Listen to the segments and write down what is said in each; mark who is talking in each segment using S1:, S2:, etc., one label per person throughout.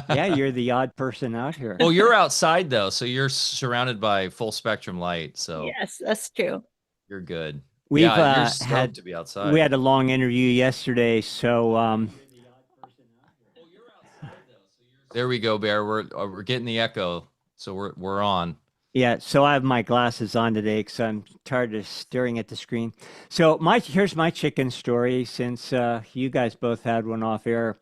S1: Yeah, you're the odd person out here.
S2: Well, you're outside though, so you're surrounded by full spectrum light, so
S3: Yes, that's true.
S2: you're good.
S1: We've
S2: Yeah, you're
S1: had
S2: stoked to be
S1: we
S2: outside.
S1: had a long interview yesterday, so
S2: There we go, Bear. We're getting the echo, so we're on.
S1: yeah, so I have my glasses on today because I'm tired of staring at the screen. So my here's my chicken story. Since you guys both had one off air,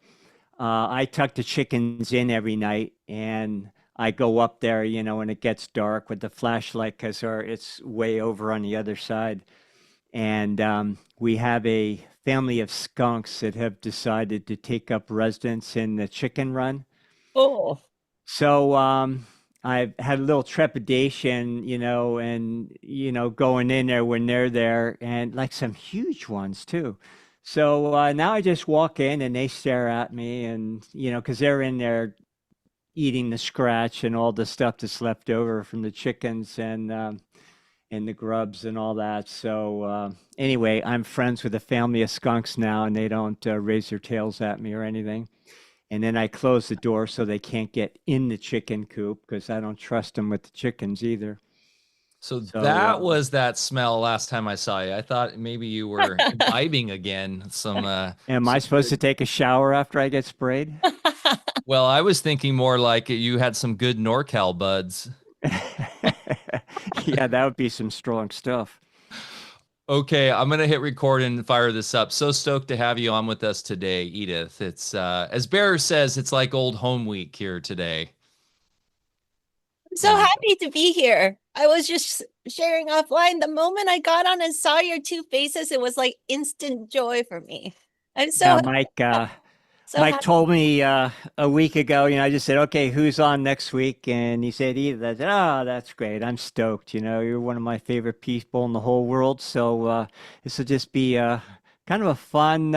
S1: I tuck the chickens in every night, and I go up there, when it gets dark with the flashlight because it's way over on the other side. And we have a family of skunks that have decided to take up residence in the chicken run.
S3: Oh,
S1: So I've had a little trepidation, and going in there when they're there, and like some huge ones too. So now I just walk in and they stare at me, and because they're in there eating the scratch and all the stuff that's left over from the chickens and the grubs and all that. So anyway, I'm friends with a family of skunks now, and they don't raise their tails at me or anything. And then I close the door so they can't get in the chicken coop because I don't trust them with the chickens either.
S2: So
S1: So,
S2: that was that smell last time I saw you. I thought maybe you were imbibing again
S1: am I
S2: some
S1: supposed to
S2: good.
S1: take a shower after I get sprayed?
S2: Well, I was thinking more like you had some good NorCal buds.
S1: Yeah, that would be some strong stuff.
S2: Okay, I'm gonna hit record and fire this up. So stoked to have you on with us today, Edith. It's as Bearer says, it's like old home week here today.
S3: I'm so
S2: And
S3: happy to be here. I was just sharing offline. The moment I got on and saw your two faces, it was like instant joy for me. I'm
S1: Yeah,
S3: so so
S1: Mike
S3: happy.
S1: told me a week ago, I just said, okay, who's on next week? And he said, Edith. I said, oh, that's great. I'm stoked. You're one of my favorite people in the whole world. So this will just be kind of a fun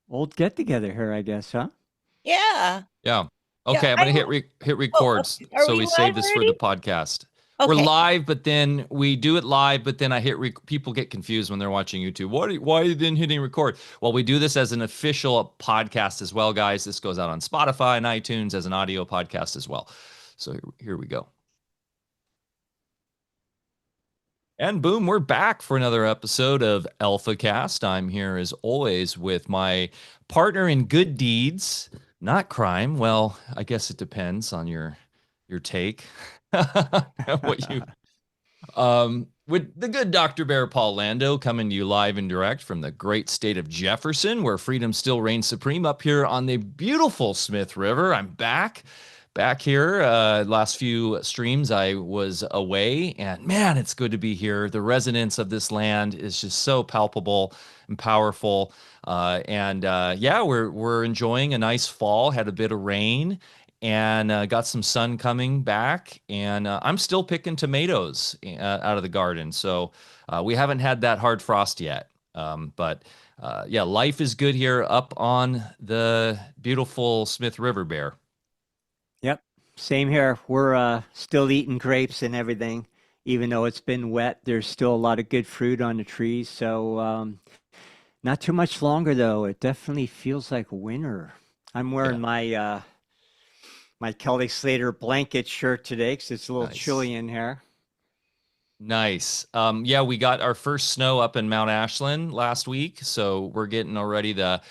S1: old get together here, I guess, huh?
S3: Yeah.
S2: yeah.
S3: Yeah.
S2: Okay, I'm gonna hit
S3: Oh,
S2: records
S3: okay. Are
S2: so
S3: we
S2: we save
S3: live
S2: this for the
S3: already?
S2: podcast. We're
S3: Okay.
S2: live, but then we do it live, but then I people get confused when they're watching YouTube. Why are you then hitting record? Well, we do this as an official podcast as well, guys. This goes out on Spotify and iTunes as an audio podcast as well. So here we go. And boom, we're back for another episode of Alfacast. I'm here as always with my partner in good deeds, not crime. Well, I guess it depends on your take. What you with the good Dr. Bear Paul Lando coming to you live and direct from the great state of Jefferson, where freedom still reigns supreme up here on the beautiful Smith River. I'm back here. Last few streams I was away, and man, it's good to be here. The resonance of this land is just so palpable and powerful. And yeah, we're enjoying a nice fall. Had a bit of rain, and got some sun coming back. And I'm still picking tomatoes out of the garden. So we haven't had that hard frost yet. But yeah, life is good here up on the beautiful Smith River, Bear.
S1: Yep. Same here. We're still eating grapes and everything. Even though it's been wet, there's still a lot of good fruit on the trees. So not too much longer though. It definitely feels like winter. I'm
S2: Yeah,
S1: wearing my Kelly Slater blanket shirt today because it's a little
S2: nice.
S1: chilly in here.
S2: Nice. Yeah, we got our first snow up in Mount Ashland last week, so we're getting already the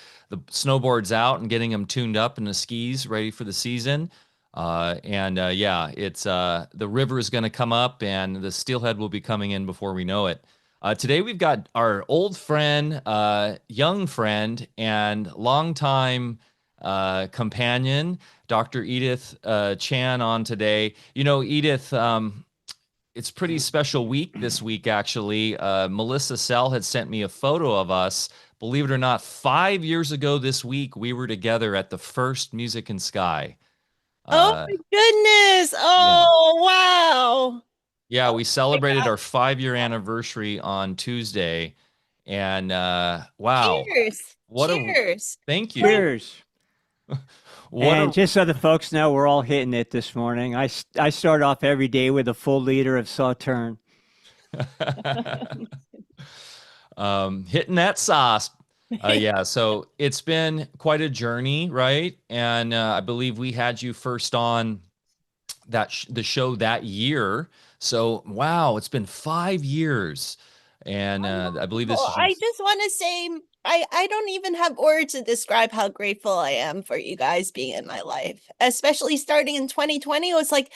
S2: snowboards out and getting them tuned up and the skis ready for the season. And yeah, it's the river is going to come up and the steelhead will be coming in before we know it. Today we've got our old friend, young friend, and longtime companion, Dr. Edith Chan, on today. You know, Edith. It's pretty special week this week, actually. Melissa Sell had sent me a photo of us. Believe it or not, 5 years ago this week, we were together at the first Music in Sky.
S3: Oh
S2: Uh,
S3: my goodness.
S2: yeah.
S3: Oh, wow.
S2: Yeah,
S3: Oh
S2: we
S3: my
S2: celebrated
S3: God.
S2: our 5 year anniversary on Tuesday. And wow,
S3: Cheers.
S2: what a
S3: Cheers.
S2: thank you.
S1: Cheers.
S2: What
S1: And
S2: a
S1: just so the folks know, we're all hitting it this morning. I start off every day with a full liter of Sauterne.
S2: hitting that sauce. Yeah, so it's been quite a journey, right? And I believe we had you first on the show that year. So wow, it's been 5 years, and I believe this is your.
S3: I just want to say, I don't even have words to describe how grateful I am for you guys being in my life, especially starting in 2020. It was like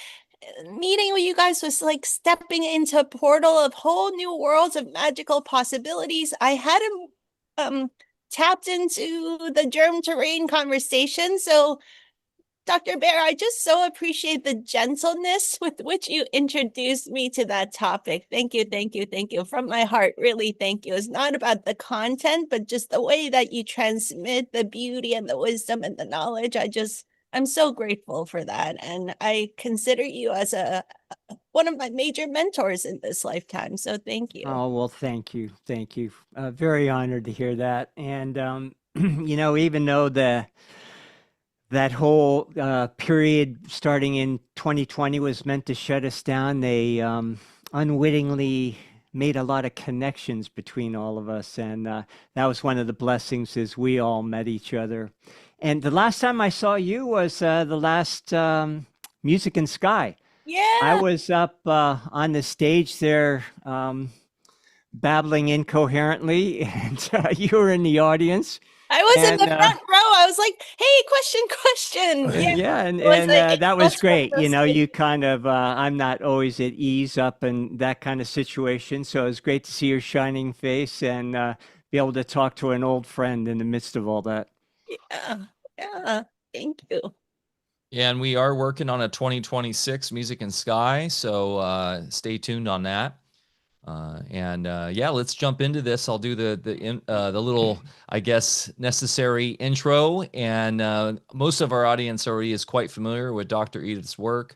S3: meeting with you guys was like stepping into a portal of whole new worlds of magical possibilities. I hadn't tapped into the germ terrain conversation, so Dr. Bear, I just so appreciate the gentleness with which you introduced me to that topic. Thank you, thank you, thank you. From my heart, really, thank you. It's not about the content, but just the way that you transmit the beauty and the wisdom and the knowledge. I'm so grateful for that. And I consider you as one of my major mentors in this lifetime. So thank you.
S1: Oh, well, thank you. Thank you. Very honored to hear that. And, even though that whole period starting in 2020 was meant to shut us down, they unwittingly made a lot of connections between all of us. And that was one of the blessings, is we all met each other. And the last time I saw you was the last Music in Sky.
S3: Yeah.
S1: I was up on the stage there babbling incoherently, and you were in the audience.
S3: I was in the front row. I was like, hey, question.
S1: Yeah, and
S3: like,
S1: that was great. You kind of, I'm not always at ease up in that kind of situation. So it was great to see your shining face and be able to talk to an old friend in the midst of all that.
S3: Yeah, thank you.
S2: Yeah, and we are working on a 2026 Music in Sky, so stay tuned on that. Yeah, let's jump into this. I'll do the little, I guess, necessary intro, and most of our audience already is quite familiar with Dr. Edith's work.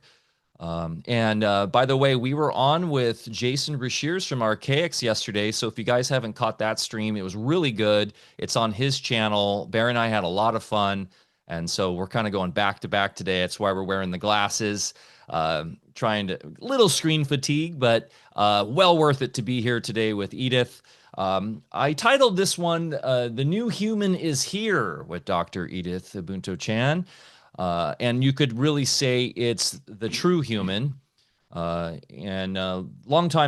S2: By the way, we were on with Jason Brashears from Archaics yesterday, so if you guys haven't caught that stream, it was really good. It's on his channel. Bear and I had a lot of fun, and so we're kind of going back to back today. That's why we're wearing the glasses. Little screen fatigue, but well worth it to be here today with Edith. I titled this one, The New Human is Here, with Dr. Edith Ubuntu Chan. And you could really say it's the true human. Longtime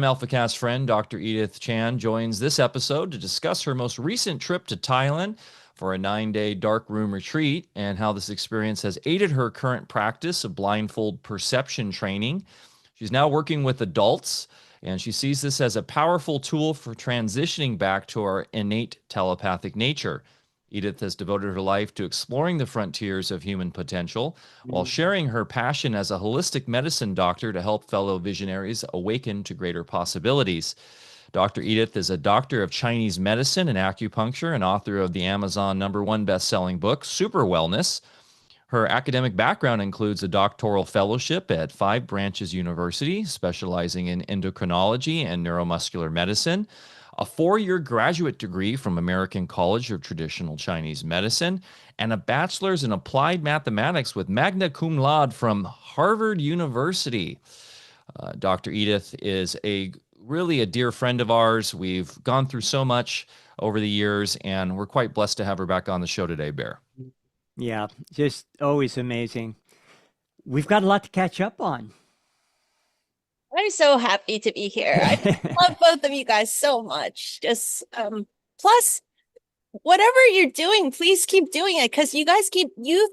S2: Alfacast friend, Dr. Edith Chan, joins this episode to discuss her most recent trip to Thailand for a 9-day dark room retreat, and how this experience has aided her current practice of blindfold perception training. She's now working with adults, and she sees this as a powerful tool for transitioning back to our innate telepathic nature. Edith has devoted her life to exploring the frontiers of human potential while sharing her passion as a holistic medicine doctor to help fellow visionaries awaken to greater possibilities. Dr. Edith is a doctor of Chinese medicine and acupuncture and author of the Amazon #1 best-selling book, Super Wellness. Her academic background includes a doctoral fellowship at 5 Branches University, specializing in endocrinology and neuromuscular medicine, a 4-year graduate degree from American College of Traditional Chinese Medicine, and a bachelor's in applied mathematics with magna cum laude from Harvard University. Dr. Edith is really a dear friend of ours. We've gone through so much over the years, and we're quite blessed to have her back on the show today, Bear.
S1: Yeah, just always amazing. We've got a lot to catch up on.
S3: I'm so happy to be here. I love both of you guys so much. Just plus, whatever you're doing, please keep doing it, because you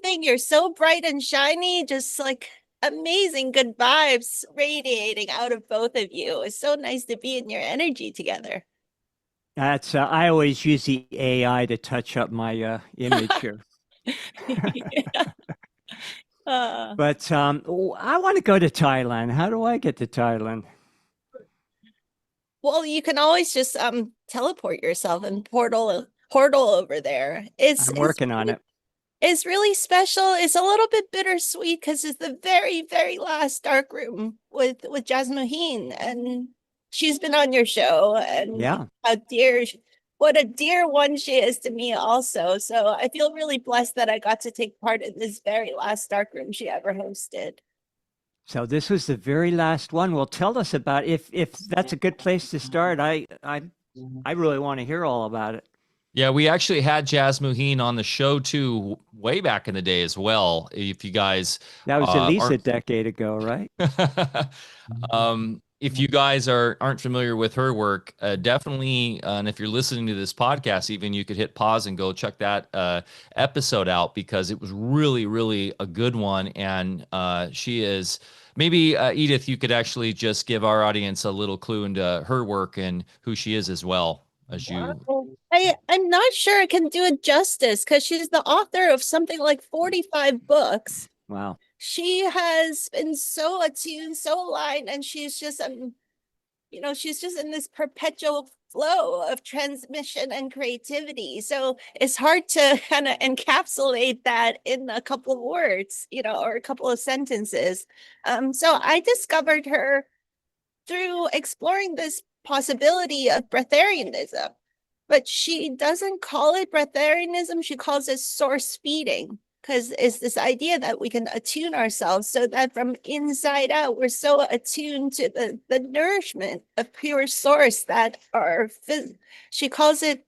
S3: think you're so bright and shiny, just like amazing good vibes radiating out of both of you. It's so nice to be in your energy together.
S1: That's I always use the AI to touch up my image here. But I want to go to Thailand. How do I get to Thailand?
S3: Well, you can always just teleport yourself and portal over there.
S1: I'm working on it.
S3: It's really special. It's a little bit bittersweet because it's the very, very last dark room with Jasmine, and she's been on your show, and
S1: yeah,
S3: what a dear one she is to me also. So I feel really blessed that I got to take part in this very last dark room she ever hosted.
S1: So this was the very last one. Well, tell us about if that's a good place to start. I really want to hear all about it.
S2: Yeah, we actually had Jazz Muheen on the show too, way back in the day as well. If you guys
S1: That was at least a
S2: aren't
S1: decade ago, right?
S2: if you guys aren't familiar with her work, definitely, and if you're listening to this podcast, even you could hit pause and go check that episode out because it was really, really a good one. And she is maybe Edith, you could actually just give our audience a little clue into her work and who she is as well as you.
S3: I'm not sure I can do it justice because she's the author of something like 45 books.
S1: Wow.
S3: She has been so attuned, so aligned, and she's just she's just in this perpetual flow of transmission and creativity. So it's hard to kind of encapsulate that in a couple of words, or a couple of sentences. So I discovered her through exploring this possibility of breatharianism. But she doesn't call it breatharianism, she calls it source feeding, because it's this idea that we can attune ourselves so that from inside out, we're so attuned to the nourishment of pure source that she calls it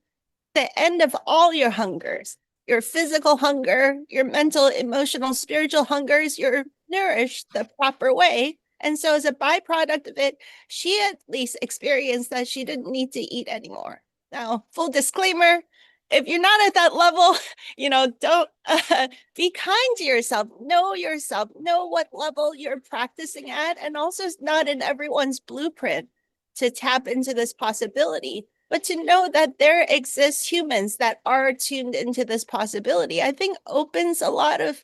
S3: the end of all your hungers. Your physical hunger, your mental, emotional, spiritual hungers, you're nourished the proper way. And so, as a byproduct of it, she at least experienced that she didn't need to eat anymore. Now, full disclaimer, if you're not at that level, don't be kind to yourself, know what level you're practicing at. And also, it's not in everyone's blueprint to tap into this possibility. But to know that there exists humans that are tuned into this possibility, I think opens a lot of,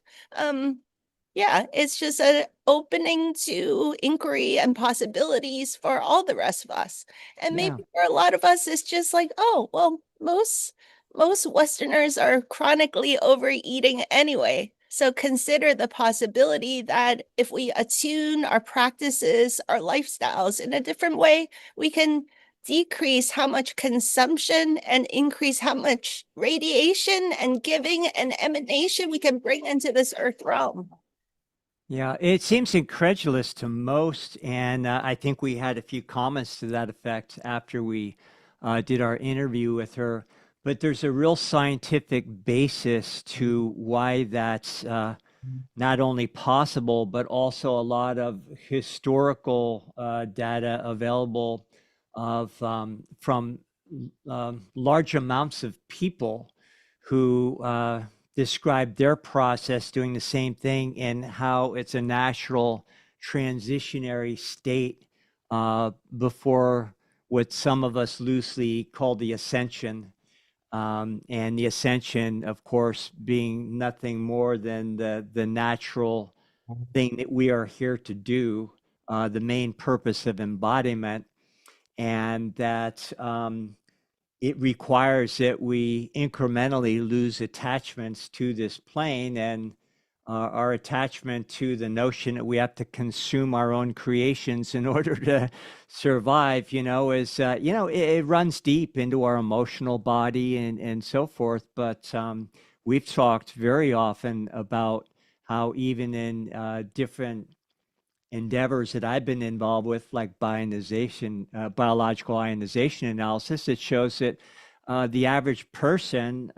S3: it's just an opening to inquiry and possibilities for all the rest of us. And
S1: Yeah.
S3: maybe for a lot of us, it's just like, oh, well, most Westerners are chronically overeating anyway. So consider the possibility that if we attune our practices, our lifestyles in a different way, we can decrease how much consumption and increase how much radiation and giving and emanation we can bring into this earth realm.
S1: Yeah, it seems incredulous to most, and I think we had a few comments to that effect after we did our interview with her. But there's a real scientific basis to why that's not only possible, but also a lot of historical data available from large amounts of people who describe their process doing the same thing and how it's a natural transitionary state before what some of us loosely call the ascension. And the ascension, of course, being nothing more than the natural thing that we are here to do, the main purpose of embodiment, and that it requires that we incrementally lose attachments to this plane and our attachment to the notion that we have to consume our own creations in order to survive, is, it runs deep into our emotional body and so forth. But we've talked very often about how even in different endeavors that I've been involved with, like biological ionization analysis, it shows that the average person,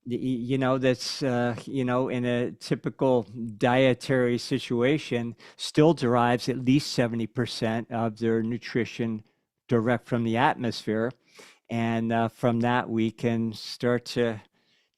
S1: that's, in a typical dietary situation, still derives at least 70% of their nutrition direct from the atmosphere. And from that, we can start to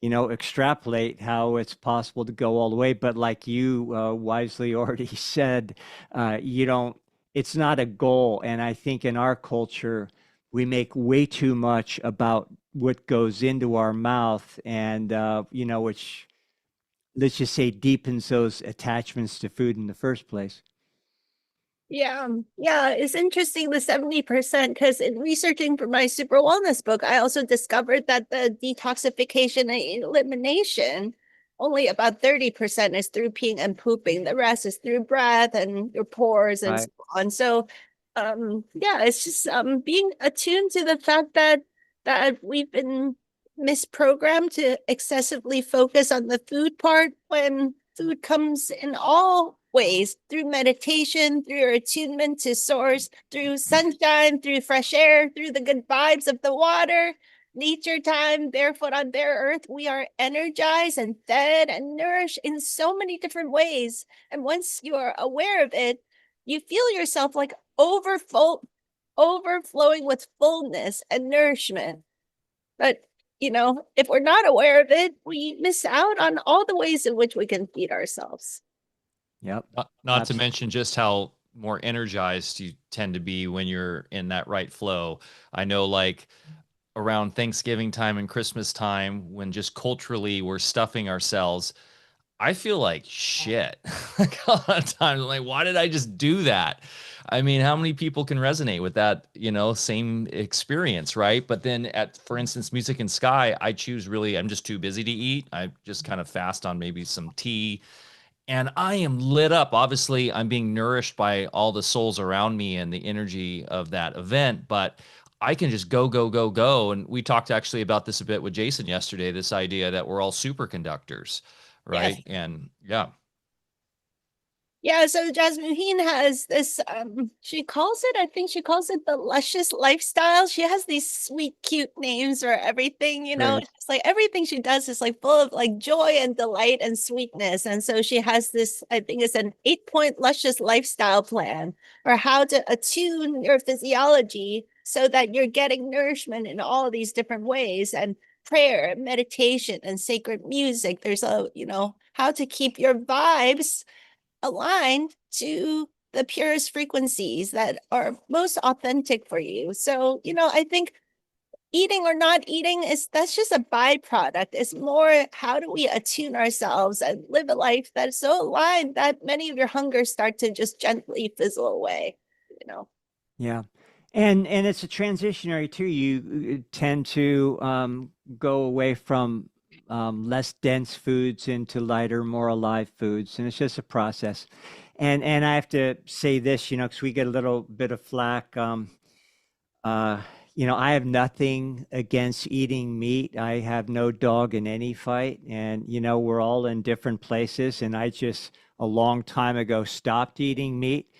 S1: extrapolate how it's possible to go all the way. But like you wisely already said, it's not a goal. And I think in our culture, we make way too much about what goes into our mouth and, which, let's just say, deepens those attachments to food in the first place.
S3: Yeah, it's interesting the 70% because in researching for my super wellness book, I also discovered that the detoxification and elimination, only about 30% is through peeing and pooping. The rest is through breath and your pores and so on. So, it's just being attuned to the fact that we've been misprogrammed to excessively focus on the food part when food comes in all ways, through meditation, through your attunement to source, through sunshine, through fresh air, through the good vibes of the water. nature time, barefoot on bare earth, we are energized and fed and nourished in so many different ways. And once you are aware of it, you feel yourself like overflowing with fullness and nourishment. But, if we're not aware of it, we miss out on all the ways in which we can feed ourselves.
S1: Yep.
S2: Not to mention just how more energized you tend to be when you're in that right flow. I know, like around Thanksgiving time and Christmas time, when just culturally we're stuffing ourselves, I feel like shit. Like a lot of times, I'm like, why did I just do that? I mean, how many people can resonate with that, same experience, right? But then for instance, Music and Sky, I choose really, I'm just too busy to eat. I just kind of fast on maybe some tea, and I am lit up. Obviously, I'm being nourished by all the souls around me and the energy of that event, but I can just go, go, go, go. And we talked actually about this a bit with Jason yesterday, this idea that we're all superconductors,
S3: Yes.
S2: right? And yeah.
S3: Yeah, so Jasmine has this, I think she calls it the luscious lifestyle. She has these sweet, cute names for everything,
S1: Right.
S3: It's like everything she does is like full of like joy and delight and sweetness. And so she has this, I think it's an 8-point luscious lifestyle plan for how to attune your physiology so that you're getting nourishment in all these different ways. And prayer, meditation, and sacred music. There's how to keep your vibes aligned to the purest frequencies that are most authentic for you. So, I think eating or not eating that's just a byproduct. It's more, how do we attune ourselves and live a life that's so aligned that many of your hungers start to just gently fizzle away,
S1: Yeah. And it's a transitionary too. You tend to go away from less dense foods into lighter, more alive foods, and it's just a process. And I have to say this, because we get a little bit of flack. Uh, I have nothing against eating meat. I have no dog in any fight, and we're all in different places. And I just a long time ago stopped eating meat.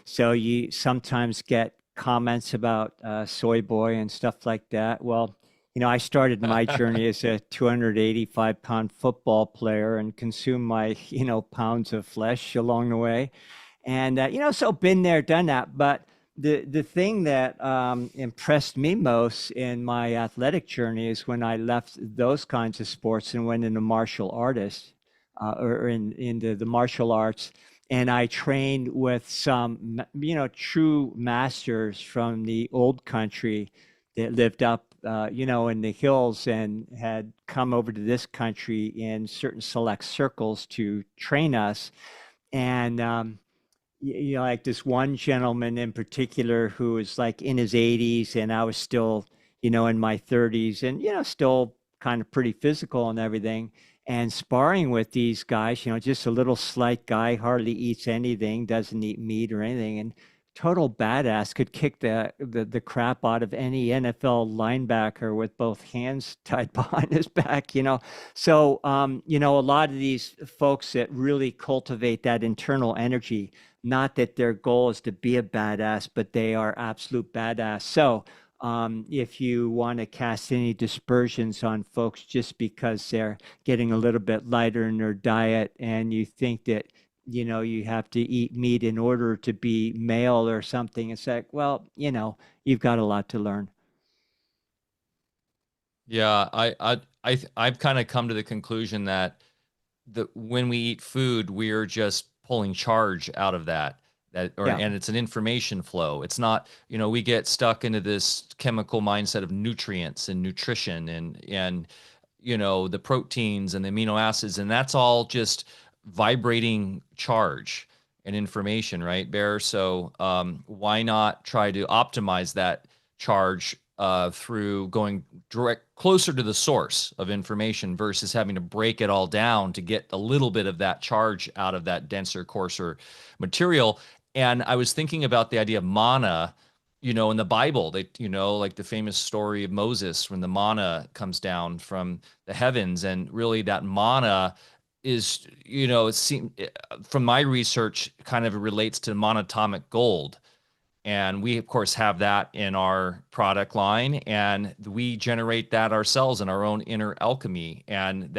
S1: So you sometimes get comments about soy boy and stuff like that. Well, I started my journey as a 285-pound football player and consumed my, pounds of flesh along the way. And, so been there, done that. But the thing that impressed me most in my athletic journey is when I left those kinds of sports and went into martial artists or into the martial arts, and I trained with some, true masters from the old country that lived up, in the hills and had come over to this country in certain select circles to train us. And, like this one gentleman in particular who was like in his 80s, and I was still, in my 30s, and, still kind of pretty physical and everything, and sparring with these guys, just a little slight guy, hardly eats anything, doesn't eat meat or anything, and total badass, could kick the crap out of any NFL linebacker with both hands tied behind his back, So, a lot of these folks that really cultivate that internal energy, not that their goal is to be a badass, but they are absolute badass. So, if you want to cast any dispersions on folks just because they're getting a little bit lighter in their diet and you think that, you have to eat meat in order to be male or something, it's like, well, you've got a lot to learn.
S2: Yeah, I've kind of come to the conclusion that when we eat food, we're just pulling charge out of
S1: Yeah.
S2: and it's an information flow. It's not, we get stuck into this chemical mindset of nutrients and nutrition and the proteins and the amino acids, and that's all just vibrating charge and information, right, Bear? So why not try to optimize that charge through going direct closer to the source of information versus having to break it all down to get a little bit of that charge out of that denser, coarser material. And I was thinking about the idea of mana, in the Bible, they, like the famous story of Moses when the manna comes down from the heavens, and really that mana is, it seems from my research kind of relates to monatomic gold. And we, of course, have that in our product line, and we generate that ourselves in our own inner alchemy. And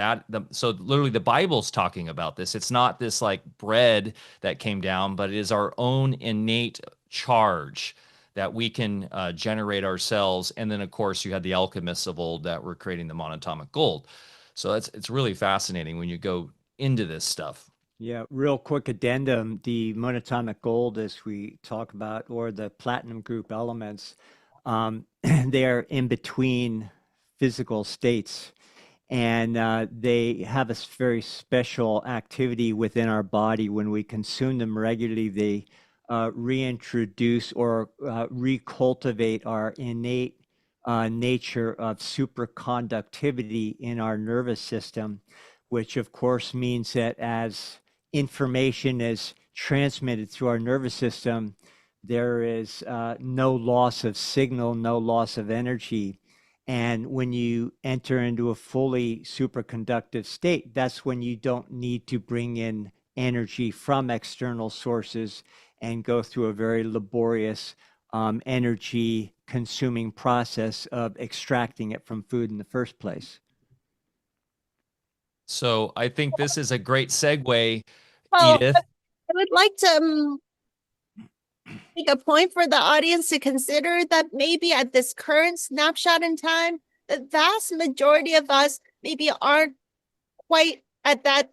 S2: so literally the Bible's talking about this. It's not this like bread that came down, but it is our own innate charge that we can generate ourselves. And then, of course, you had the alchemists of old that were creating the monatomic gold. So it's really fascinating when you go into this stuff.
S1: Yeah, real quick addendum, the monatomic gold, as we talk about, or the platinum group elements, they're in between physical states. And they have a very special activity within our body. When we consume them regularly, they reintroduce or recultivate our innate nature of superconductivity in our nervous system, which of course means that as information is transmitted through our nervous system, there is no loss of signal, no loss of energy. And when you enter into a fully superconductive state, that's when you don't need to bring in energy from external sources and go through a very laborious energy consuming process of extracting it from food in the first place.
S2: So I think this is a great segue,
S3: Well,
S2: Edith.
S3: I would like to make a point for the audience to consider that maybe at this current snapshot in time, the vast majority of us maybe aren't quite at that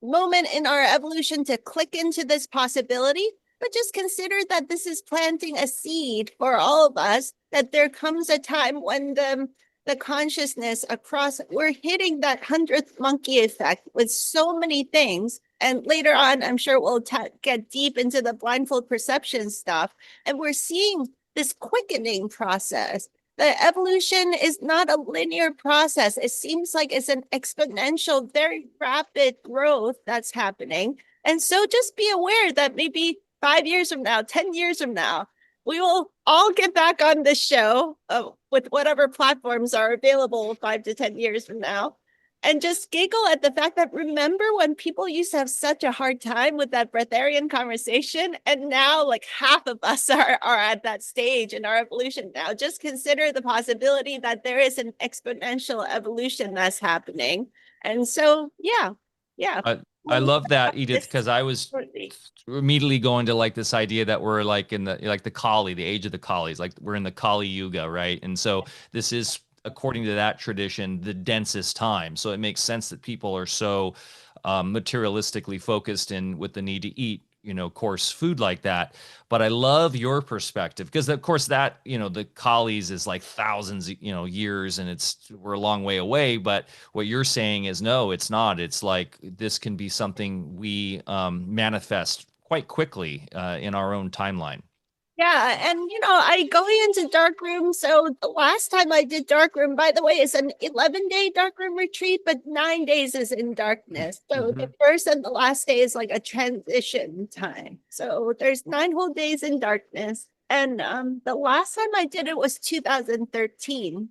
S3: moment in our evolution to click into this possibility, but just consider that this is planting a seed for all of us, that there comes a time when the consciousness across, we're hitting that 100th monkey effect with so many things. And later on, I'm sure we'll get deep into the blindfold perception stuff. And we're seeing this quickening process. The evolution is not a linear process. It seems like it's an exponential, very rapid growth that's happening. And so just be aware that maybe 5 years from now, 10 years from now, we will all get back on this show with whatever platforms are available 5 to 10 years from now, and just giggle at the fact that remember when people used to have such a hard time with that breatharian conversation, and now like half of us are at that stage in our evolution now. Just consider the possibility that there is an exponential evolution that's happening. And so, yeah.
S2: I love that, Edith, because I was immediately going to like this idea that we're like in the Kali, the age of the Kalis, like we're in the Kali Yuga, right? And so this is, according to that tradition, the densest time. So it makes sense that people are so materialistically focused in with the need to eat, coarse food like that. But I love your perspective because, of course, that, the Kalis is like thousands, years, and we're a long way away. But what you're saying is, no, it's not. It's like this can be something we manifest quite quickly in our own timeline.
S3: Yeah, and I going into dark room. So the last time I did dark room, by the way, is an 11-day dark room retreat, but 9 days is in darkness. So the first and the last day is like a transition time. So there's 9 whole days in darkness. And the last time I did it was 2013.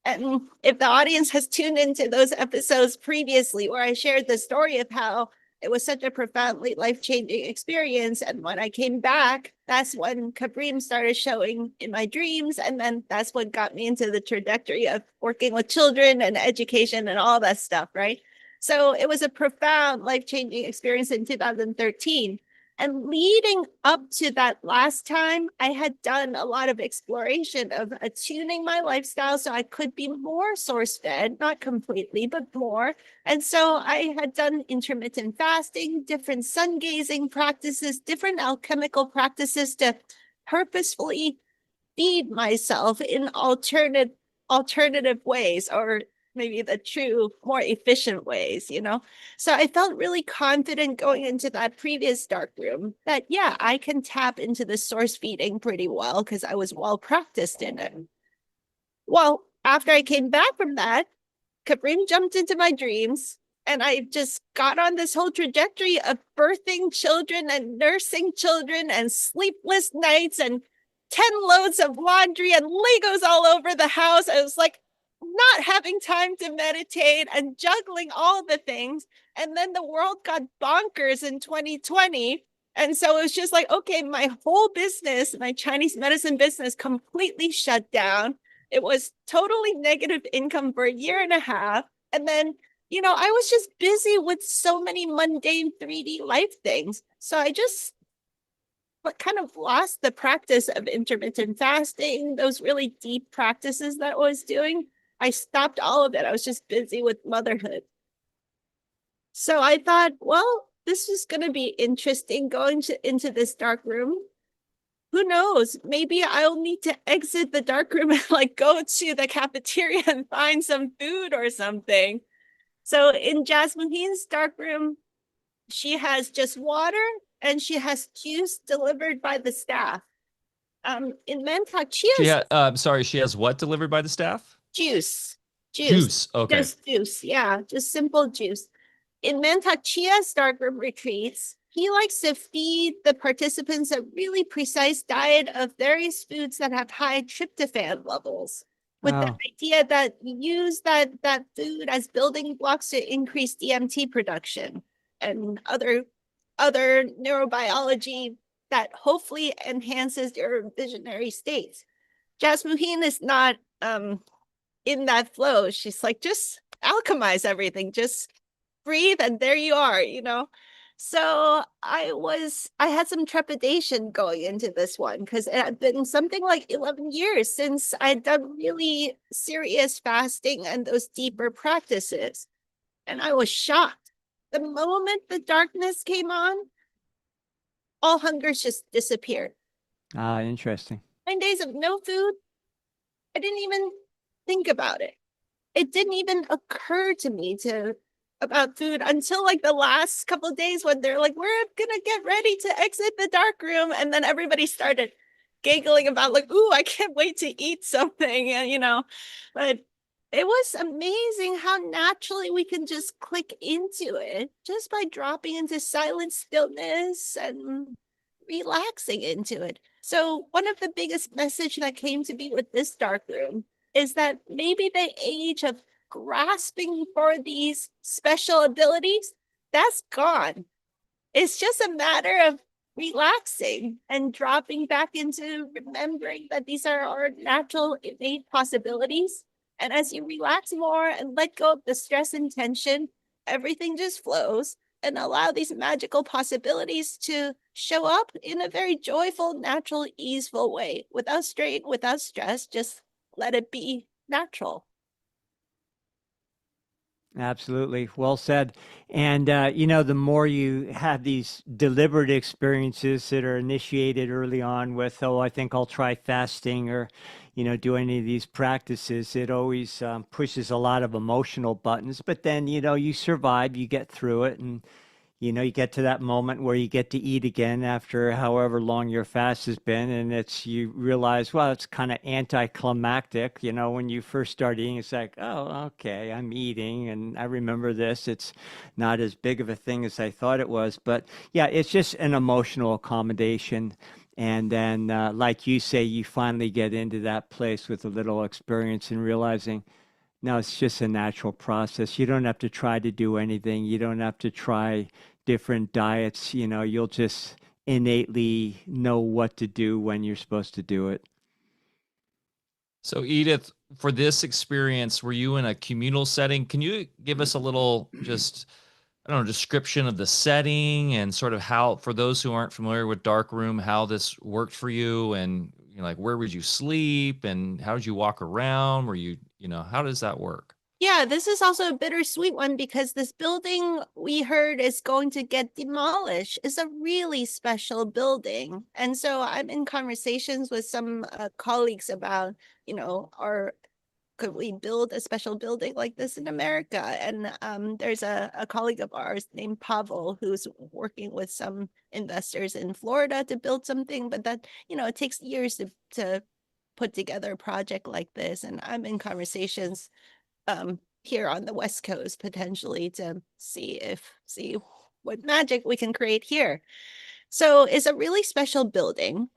S3: And if the audience has tuned into those episodes previously where I shared the story of how it was such a profoundly life-changing experience, and when I came back, that's when Kabrim started showing in my dreams, and then that's what got me into the trajectory of working with children and education and all that stuff, right? So it was a profound life-changing experience in 2013. And leading up to that last time, I had done a lot of exploration of attuning my lifestyle so I could be more source fed, not completely, but more. And so I had done intermittent fasting, different sun gazing practices, different alchemical practices to purposefully feed myself in alternative ways, or maybe the true, more efficient ways, So I felt really confident going into that previous dark room that, yeah, I can tap into the source feeding pretty well because I was well practiced in it. Well, after I came back from that, Kabrim jumped into my dreams, and I just got on this whole trajectory of birthing children and nursing children and sleepless nights and 10 loads of laundry and Legos all over the house. I was like, not having time to meditate and juggling all the things. And then the world got bonkers in 2020. And so it was just like, okay, my whole business, my Chinese medicine business completely shut down. It was totally negative income for a year and a half. And then, I was just busy with so many mundane 3D life things. So I just kind of lost the practice of intermittent fasting, those really deep practices that I was doing. I stopped all of it. I was just busy with motherhood. So I thought, well, this is going to be interesting going into this dark room. Who knows? Maybe I'll need to exit the dark room and like go to the cafeteria and find some food or something. So in Jasmine's dark room, she has just water and she has juice delivered by the staff. In Mantak,
S2: She has what delivered by the staff?
S3: juice.
S2: Juice. Okay.
S3: Just juice. Yeah, just simple juice. In Mantak Chia's darkroom retreats, he likes to feed the participants a really precise diet of various foods that have high tryptophan levels, with the idea that you use that food as building blocks to increase DMT production and other neurobiology that hopefully enhances your visionary states. Jasmuheen is not in that flow. She's like, just alchemize everything, just breathe, and there you are, So I had some trepidation going into this one because it had been something like 11 years since I'd done really serious fasting and those deeper practices. And I was shocked. The moment the darkness came on, all hungers just disappeared.
S1: Interesting.
S3: 9 days of no food. I didn't even think about it. It didn't even occur to me about food until like the last couple of days when they're like, we're gonna get ready to exit the dark room. And then everybody started giggling about like, ooh, I can't wait to eat something. And but it was amazing how naturally we can just click into it just by dropping into silent stillness and relaxing into it. So one of the biggest message that came to me with this dark room is that maybe the age of grasping for these special abilities, that's gone. It's just a matter of relaxing and dropping back into remembering that these are our natural innate possibilities. And as you relax more and let go of the stress and tension, everything just flows, and allow these magical possibilities to show up in a very joyful, natural, easeful way, without strain, without stress. Just let it be natural.
S1: Absolutely. Well said. And, the more you have these deliberate experiences that are initiated early on with, I think I'll try fasting or, do any of these practices, it always pushes a lot of emotional buttons. But then, you survive, you get through it, and you get to that moment where you get to eat again after however long your fast has been. And you realize, well, it's kind of anticlimactic. When you first start eating, it's like, oh, okay, I'm eating. And I remember this. It's not as big of a thing as I thought it was. But yeah, it's just an emotional accommodation. And then, like you say, you finally get into that place with a little experience and realizing, no, it's just a natural process. You don't have to try to do anything. You don't have to try different diets. You'll just innately know what to do when you're supposed to do it.
S2: So, Edith, for this experience, were you in a communal setting? Can you give us a little just, I don't know, description of the setting and sort of how, for those who aren't familiar with dark room, how this worked for you, and like where would you sleep and how did you walk around? Were you, how does that work?
S3: Yeah, this is also a bittersweet one because this building we heard is going to get demolished. It's a really special building. And so I'm in conversations with some colleagues about, could we build a special building like this in America? And there's a colleague of ours named Pavel who's working with some investors in Florida to build something, but that, it takes years to put together a project like this. And I'm in conversations here on the West Coast potentially to see what magic we can create here. So it's a really special building.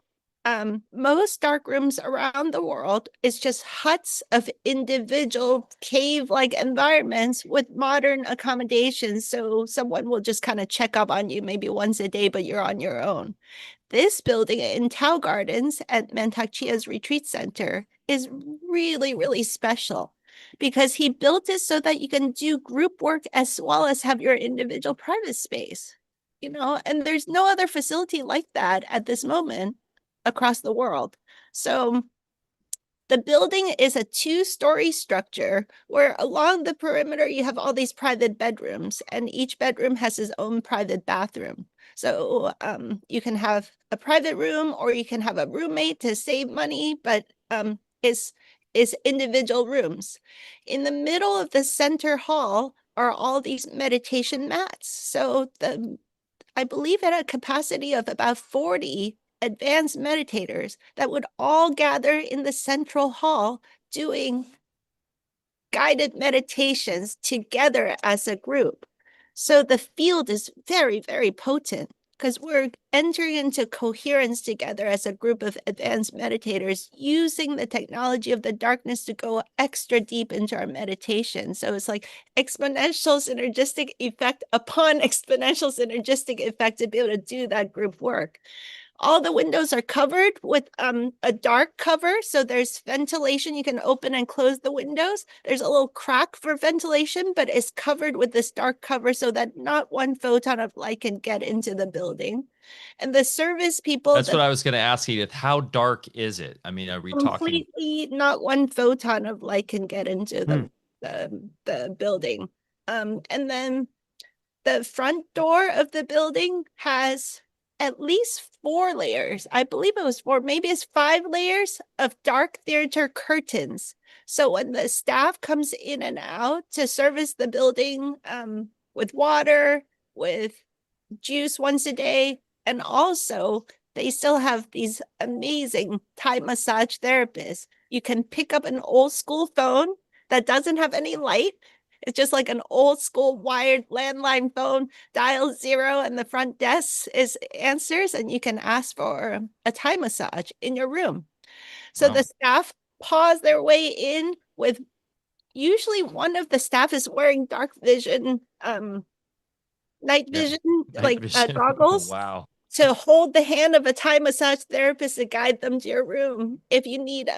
S3: most dark rooms around the world is just huts of individual cave-like environments with modern accommodations. So someone will just kind of check up on you maybe once a day, but you're on your own. This building in Tao Gardens at Mantak Chia's retreat center is really, really special because he built it so that you can do group work as well as have your individual private space, and there's no other facility like that at this moment across the world. So the building is a two-story structure where along the perimeter you have all these private bedrooms, and each bedroom has its own private bathroom. So you can have a private room or you can have a roommate to save money, but is individual rooms. In the middle of the center hall are all these meditation mats. So I believe at a capacity of about 40 advanced meditators that would all gather in the central hall doing guided meditations together as a group. So the field is very, very potent because we're entering into coherence together as a group of advanced meditators using the technology of the darkness to go extra deep into our meditation. So it's like exponential synergistic effect upon exponential synergistic effect to be able to do that group work. All the windows are covered with a dark cover, so there's ventilation. You can open and close the windows. There's a little crack for ventilation, but it's covered with this dark cover so that not one photon of light can get into the building. And the service people—
S2: That's what I was going to ask, Edith. How dark is it? I mean, are we talking?
S3: Completely not one photon of light can get into the building. And then the front door of the building has at least 4 layers. I believe it was 4, maybe it's 5 layers of dark theater curtains. So when the staff comes in and out to service the building with water, with juice once a day, and also they still have these amazing Thai massage therapists. You can pick up an old school phone that doesn't have any light. It's just like an old school wired landline phone, dial 0, and the front desk is answers, and you can ask for a Thai massage in your room. So the staff pause their way in with— usually one of the staff is wearing dark vision, night vision, goggles.
S2: Wow.
S3: To hold the hand of a Thai massage therapist to guide them to your room if you need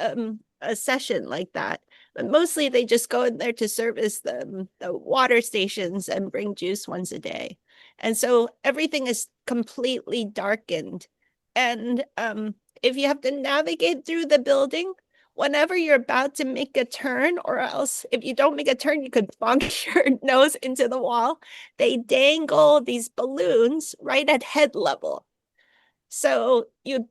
S3: a session like that. But mostly they just go in there to service the water stations and bring juice once a day. And so everything is completely darkened. And if you have to navigate through the building, whenever you're about to make a turn, or else if you don't make a turn, you could bonk your nose into the wall, they dangle these balloons right at head level. So you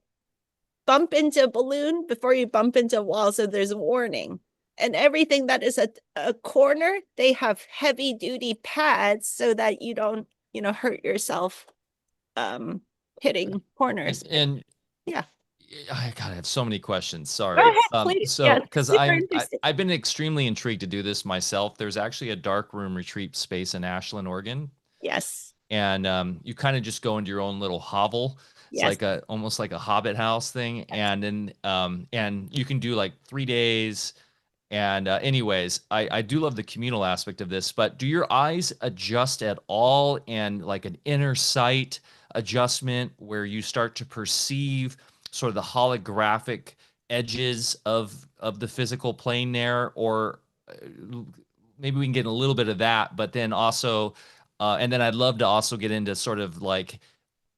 S3: bump into a balloon before you bump into a wall, so there's a warning. And everything that is a corner, they have heavy duty pads so that you don't, hurt yourself hitting corners.
S2: And
S3: yeah.
S2: I gotta have so many questions. Sorry.
S3: Go ahead, please.
S2: So because I've been extremely intrigued to do this myself. There's actually a dark room retreat space in Ashland, Oregon.
S3: Yes.
S2: And you kind of just go into your own little hovel. It's like almost like a Hobbit house thing. And then and you can do like 3 days. And anyways, I do love the communal aspect of this, but do your eyes adjust at all, and like an inner sight adjustment where you start to perceive sort of the holographic edges of the physical plane there? Or maybe we can get a little bit of that, but then also and then I'd love to also get into sort of like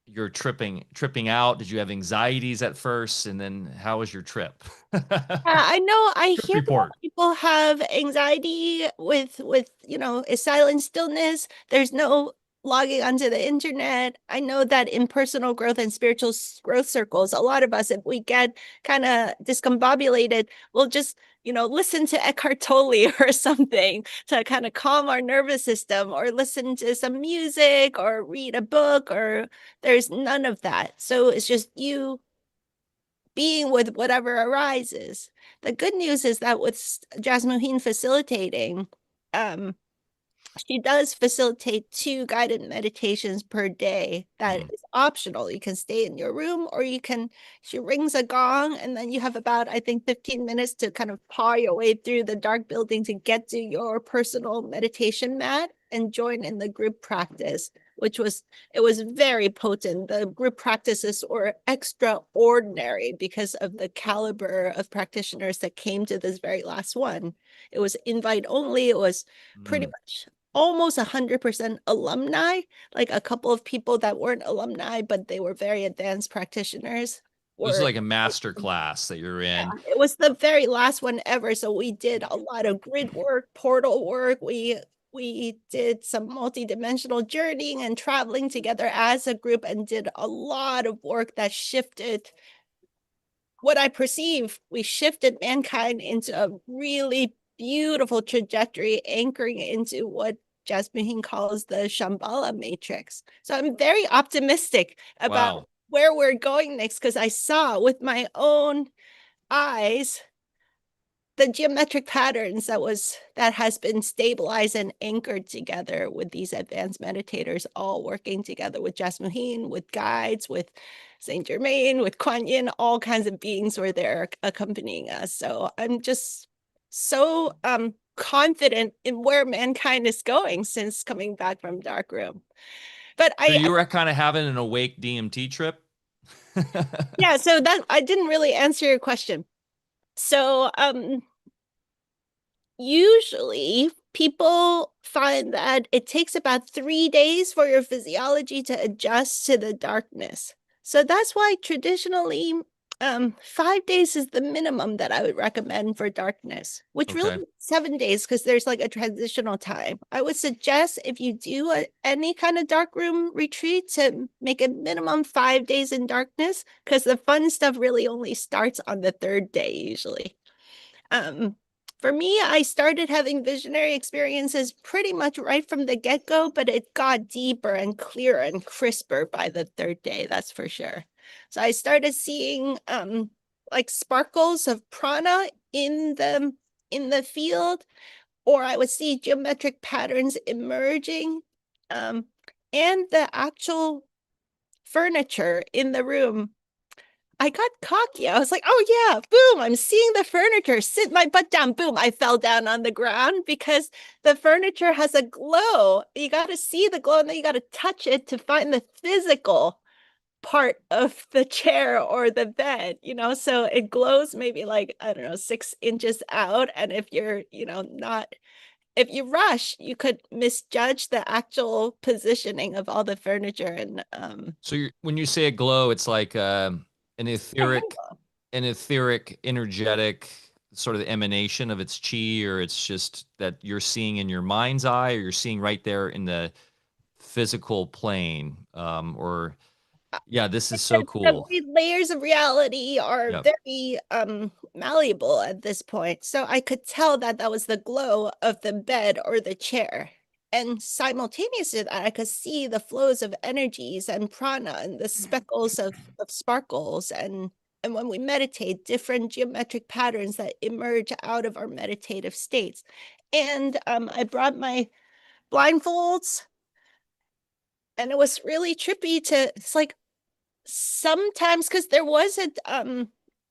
S2: your tripping out. Did you have anxieties at first, and then how was your trip?
S3: I know I hear
S2: report.
S3: people have anxiety with a silent stillness. There's no logging onto the internet. I know that in personal growth and spiritual growth circles, a lot of us, if we get kind of discombobulated, we'll just listen to Eckhart Tolle or something to kind of calm our nervous system, or listen to some music or read a book, or there's none of that. So it's just you being with whatever arises. The good news is that with Jasmuheen facilitating, she does facilitate 2 guided meditations per day. That is optional. You can stay in your room, or she rings a gong, and then you have about, I think, 15 minutes to kind of paw your way through the dark building to get to your personal meditation mat and join in the group practice, it was very potent. The group practices were extraordinary because of the caliber of practitioners that came to this very last one. It was invite only. It was pretty much almost 100% alumni, like a couple of people that weren't alumni, but they were very advanced practitioners.
S2: It was like a master class that you're in.
S3: Yeah, it was the very last one ever. So we did a lot of grid work, portal work. We did some multi-dimensional journeying and traveling together as a group, and did a lot of work that shifted what I perceive. We shifted mankind into a really beautiful trajectory, anchoring into what Jasmine calls the Shambhala matrix. So I'm very optimistic about where we're going next, because I saw with my own eyes the geometric patterns that has been stabilized and anchored together with these advanced meditators, all working together with Jasmine, with guides, with Saint Germain, with Kuan Yin. All kinds of beings were there accompanying us. So I'm just so confident in where mankind is going since coming back from Darkroom. But
S2: so you were kind of having an awake DMT trip?
S3: Yeah, so that I didn't really answer your question. So usually people find that it takes about 3 days for your physiology to adjust to the darkness. So that's why traditionally 5 days is the minimum that I would recommend for darkness, which really 7 days, because there's like a transitional time. I would suggest, if you do any kind of dark room retreat, to make a minimum 5 days in darkness, because the fun stuff really only starts on the 3rd day usually. For me, I started having visionary experiences pretty much right from the get-go, but it got deeper and clearer and crisper by the 3rd day, that's for sure. So I started seeing like sparkles of prana in the field, or I would see geometric patterns emerging, and the actual furniture in the room. I got cocky. I was like, oh yeah, boom, I'm seeing the furniture. Sit my butt down. Boom, I fell down on the ground because the furniture has a glow. You got to see the glow, and then you got to touch it to find the physical part of the chair or the bed, so it glows maybe like, I don't know, 6 inches out. And if you're, if you rush, you could misjudge the actual positioning of all the furniture. And
S2: so when you say a glow, it's like an etheric, energetic sort of emanation of its chi, or it's just that you're seeing in your mind's eye, or you're seeing right there in the physical plane, or this is so cool.
S3: The layers of reality are very malleable at this point. So I could tell that that was the glow of the bed or the chair. And simultaneous to that, I could see the flows of energies and prana and the speckles of sparkles. And when we meditate, different geometric patterns that emerge out of our meditative states. And I brought my blindfolds, and it was really trippy it's like, sometimes, because there was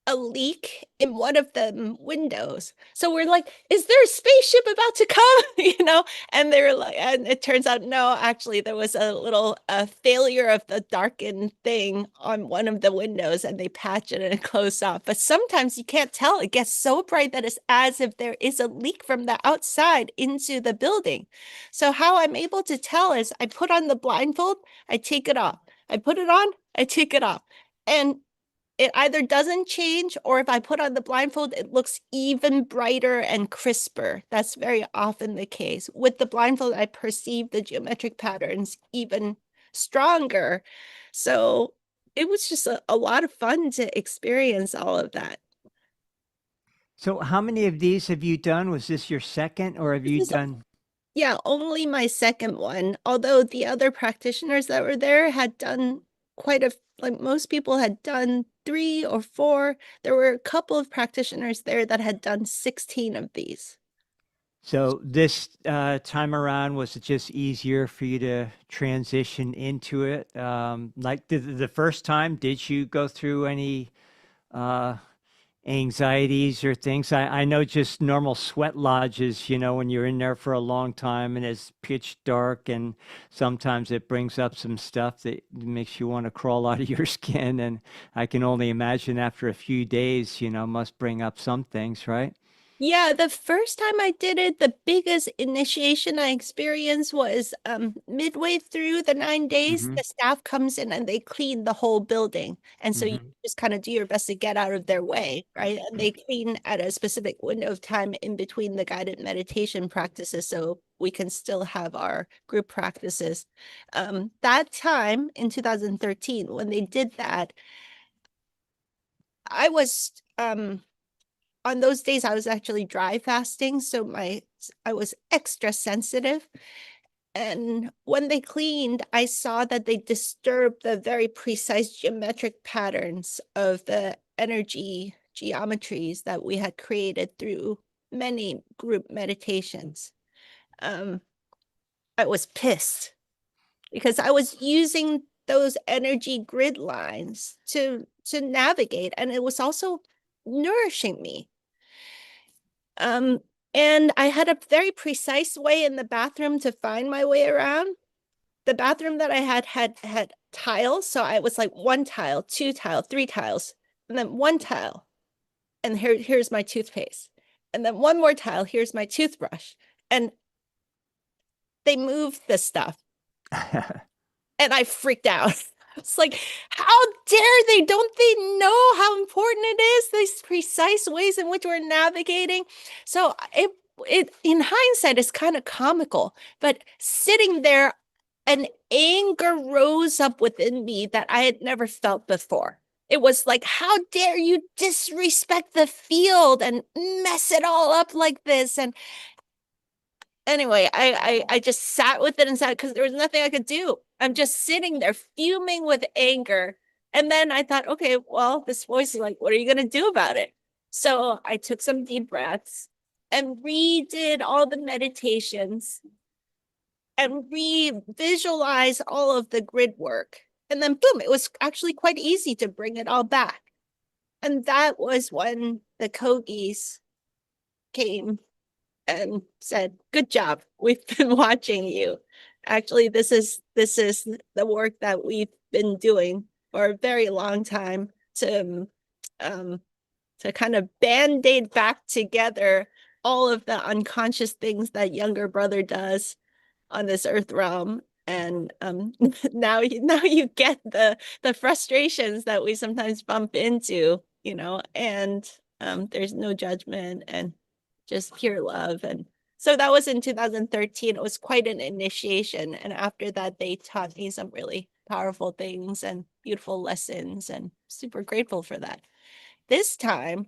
S3: a leak in one of the windows, so we're like, is there a spaceship about to come? And they were like, and it turns out, no, actually there was a little failure of the darkened thing on one of the windows, and they patched it and it closed off. But sometimes you can't tell. It gets so bright that it's as if there is a leak from the outside into the building. So how I'm able to tell is I put on the blindfold, I take it off, I put it on, I take it off, and it either doesn't change, or if I put on the blindfold, it looks even brighter and crisper. That's very often the case. With the blindfold, I perceive the geometric patterns even stronger. So it was just a lot of fun to experience all of that.
S1: So how many of these have you done? Was this your second, or have you done?
S3: Yeah, only my second one. Although the other practitioners that were there had done like most people had done 3 or 4. There were a couple of practitioners there that had done 16 of these.
S1: So this time around, was it just easier for you to transition into it? Like the first time, did you go through any uh, anxieties or things? I know just normal sweat lodges, when you're in there for a long time and it's pitch dark, and sometimes it brings up some stuff that makes you want to crawl out of your skin. And I can only imagine after a few days, must bring up some things, right?
S3: Yeah, the first time I did it, the biggest initiation I experienced was midway through the 9 days,
S1: Mm-hmm.
S3: the staff comes in and they clean the whole building. And so you
S1: Mm-hmm.
S3: just kind of do your best to get out of their way, right? And they clean at a specific window of time in between the guided meditation practices so we can still have our group practices. That time in 2013, when they did that, I was on those days I was actually dry fasting, so I was extra sensitive. And when they cleaned, I saw that they disturbed the very precise geometric patterns of the energy geometries that we had created through many group meditations. Um, I was pissed because I was using those energy grid lines to navigate, and it was also nourishing me. Um, and I had a very precise way in the bathroom to find my way around. The bathroom that I had tiles, so I was like one tile, two tile, three tiles, and then one tile, and here's my toothpaste, and then one more tile, here's my toothbrush, and they moved the stuff, and I freaked out. It's like, how dare they? Don't they know how important it is? These precise ways in which we're navigating. So it in hindsight is kind of comical, but sitting there, an anger rose up within me that I had never felt before. It was like, how dare you disrespect the field and mess it all up like this? And anyway, I just sat with it and sat because there was nothing I could do. I'm just sitting there fuming with anger. And then I thought, okay, well, this voice is like, what are you going to do about it? So I took some deep breaths and redid all the meditations and re-visualize all of the grid work. And then boom, it was actually quite easy to bring it all back. And that was when the Kogis came and said, "Good job. We've been watching you. Actually, this is the work that we've been doing for a very long time um to kind of band-aid back together all of the unconscious things that younger brother does on this earth realm." And now you get the frustrations that we sometimes bump into, and there's no judgment and just pure love. And so that was in 2013. It was quite an initiation. And after that, they taught me some really powerful things and beautiful lessons, and super grateful for that. This time,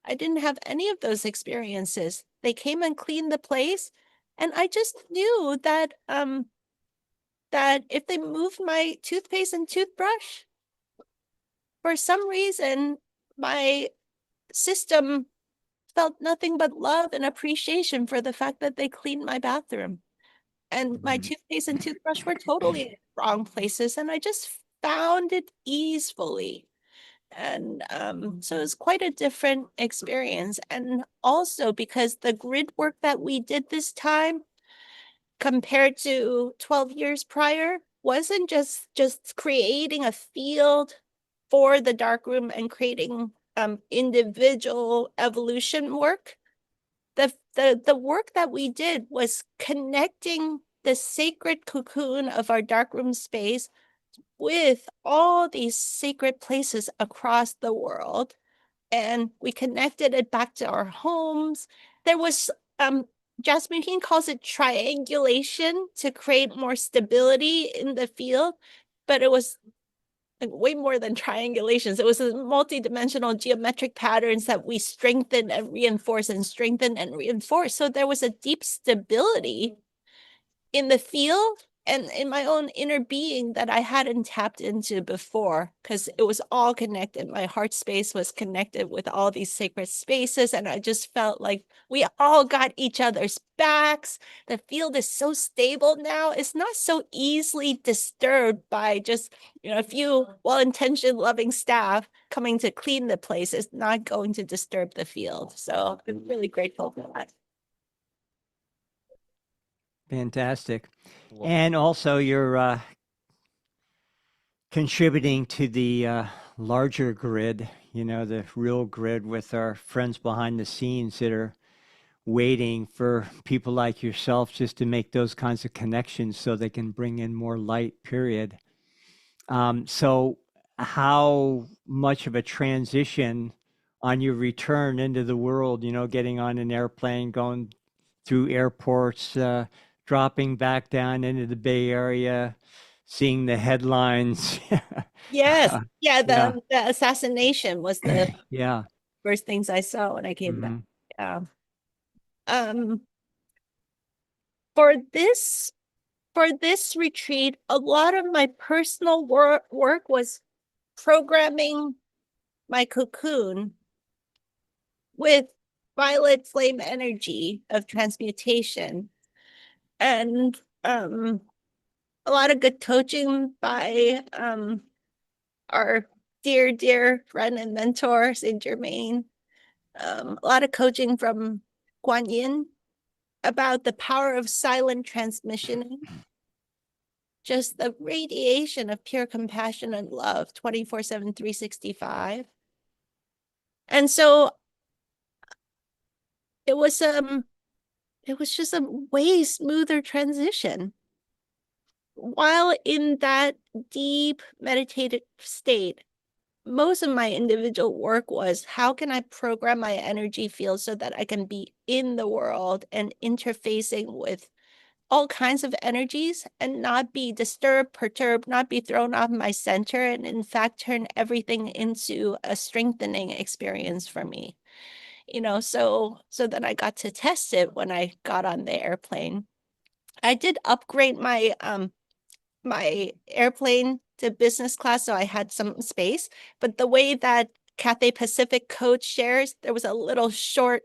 S3: I didn't have any of those experiences. They came and cleaned the place, and I just knew that if they moved my toothpaste and toothbrush, for some reason, my system felt nothing but love and appreciation for the fact that they cleaned my bathroom. And my toothpaste and toothbrush were totally in the wrong places, and I just found it easily. And so it was quite a different experience. And also because the grid work that we did this time compared to 12 years prior wasn't just creating a field for the dark room and creating individual evolution work. The work that we did was connecting the sacred cocoon of our darkroom space with all these sacred places across the world. And we connected it back to our homes. There was Jasmine King calls it triangulation to create more stability in the field, but it was like way more than triangulations. It was a multi-dimensional geometric patterns that we strengthened and reinforced and strengthened and reinforced. So there was a deep stability in the field and in my own inner being that I hadn't tapped into before, because it was all connected. My heart space was connected with all these sacred spaces, and I just felt like we all got each other's backs. The field is so stable now. It's not so easily disturbed by just, a few well-intentioned, loving staff coming to clean the place. It's not going to disturb the field. So I'm really grateful for that.
S1: Fantastic.
S2: Well,
S1: And also, you're contributing to the larger grid, the real grid with our friends behind the scenes that are waiting for people like yourself just to make those kinds of connections so they can bring in more light, period. So, how much of a transition on your return into the world, getting on an airplane, going through airports, dropping back down into the Bay Area, seeing the headlines?
S3: Yes. Yeah,
S1: Yeah,
S3: the assassination was the
S1: yeah.
S3: first things I saw when I came back.
S1: Mhm.
S3: Yeah. Um, for this retreat, a lot of my personal work was programming my cocoon with violet flame energy of transmutation, and a lot of good coaching by our dear friend and mentor Saint Germain. A lot of coaching from Guan Yin about the power of silent transmission, just the radiation of pure compassion and love 24/7, 365. And so it was just a way smoother transition. While in that deep meditative state, most of my individual work was, how can I program my energy field so that I can be in the world and interfacing with all kinds of energies and not be disturbed, perturbed, not be thrown off my center, and in fact turn everything into a strengthening experience for me. So then I got to test it when I got on the airplane. I did upgrade my airplane to business class, so I had some space. But the way that Cathay Pacific coach shares, there was a little short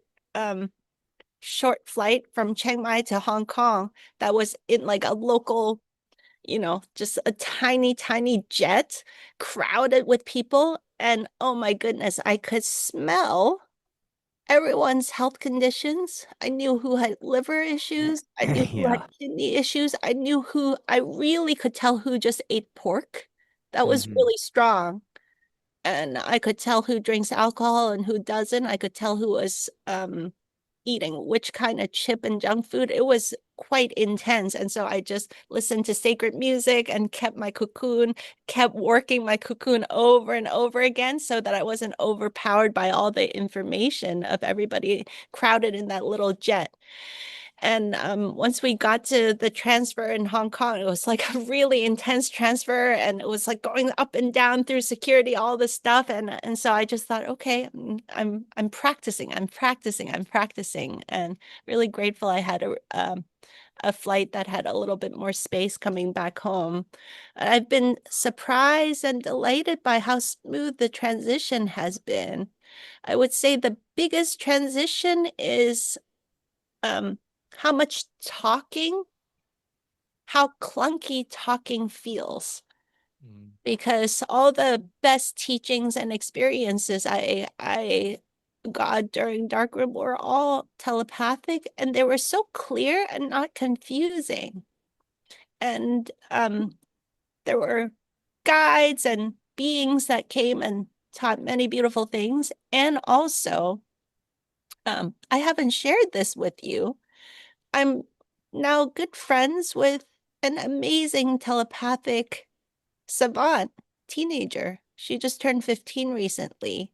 S3: flight from Chiang Mai to Hong Kong that was in like a local, just a tiny jet crowded with people. And oh my goodness, I could smell everyone's health conditions. I knew who had liver issues. I knew who had
S1: Yeah.
S3: kidney issues. I really could tell who just ate pork. That was
S1: Mhm.
S3: really strong. And I could tell who drinks alcohol and who doesn't. I could tell who was eating which kind of chip and junk food. It was quite intense. And so I just listened to sacred music and kept working my cocoon over and over again so that I wasn't overpowered by all the information of everybody crowded in that little jet. And once we got to the transfer in Hong Kong, it was like a really intense transfer, and it was like going up and down through security, all this stuff. And so I just thought, okay, I'm practicing, and really grateful I had a flight that had a little bit more space coming back home. I've been surprised and delighted by how smooth the transition has been. I would say the biggest transition is um, how much talking, how clunky talking feels.
S2: mm,
S3: Because all the best teachings and experiences I got during Darkroom were all telepathic, and they were so clear and not confusing. And there were guides and beings that came and taught many beautiful things. And also, I haven't shared this with you. I'm now good friends with an amazing telepathic savant teenager. She just turned 15 recently.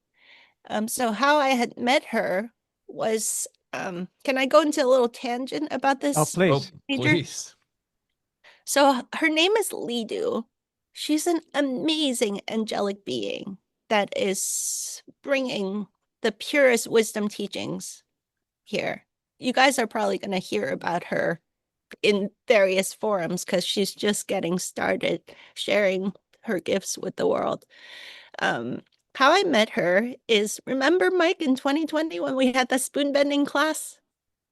S3: So how I had met her was, can I go into a little tangent about
S1: Oh,
S3: this
S2: oh,
S1: please.
S3: teenager?
S2: please.
S3: So her name is Lando. She's an amazing angelic being that is bringing the purest wisdom teachings here. You guys are probably going to hear about her in various forums because she's just getting started sharing her gifts with the world. How I met her is, remember, Mike, in 2020 when we had the spoon bending class?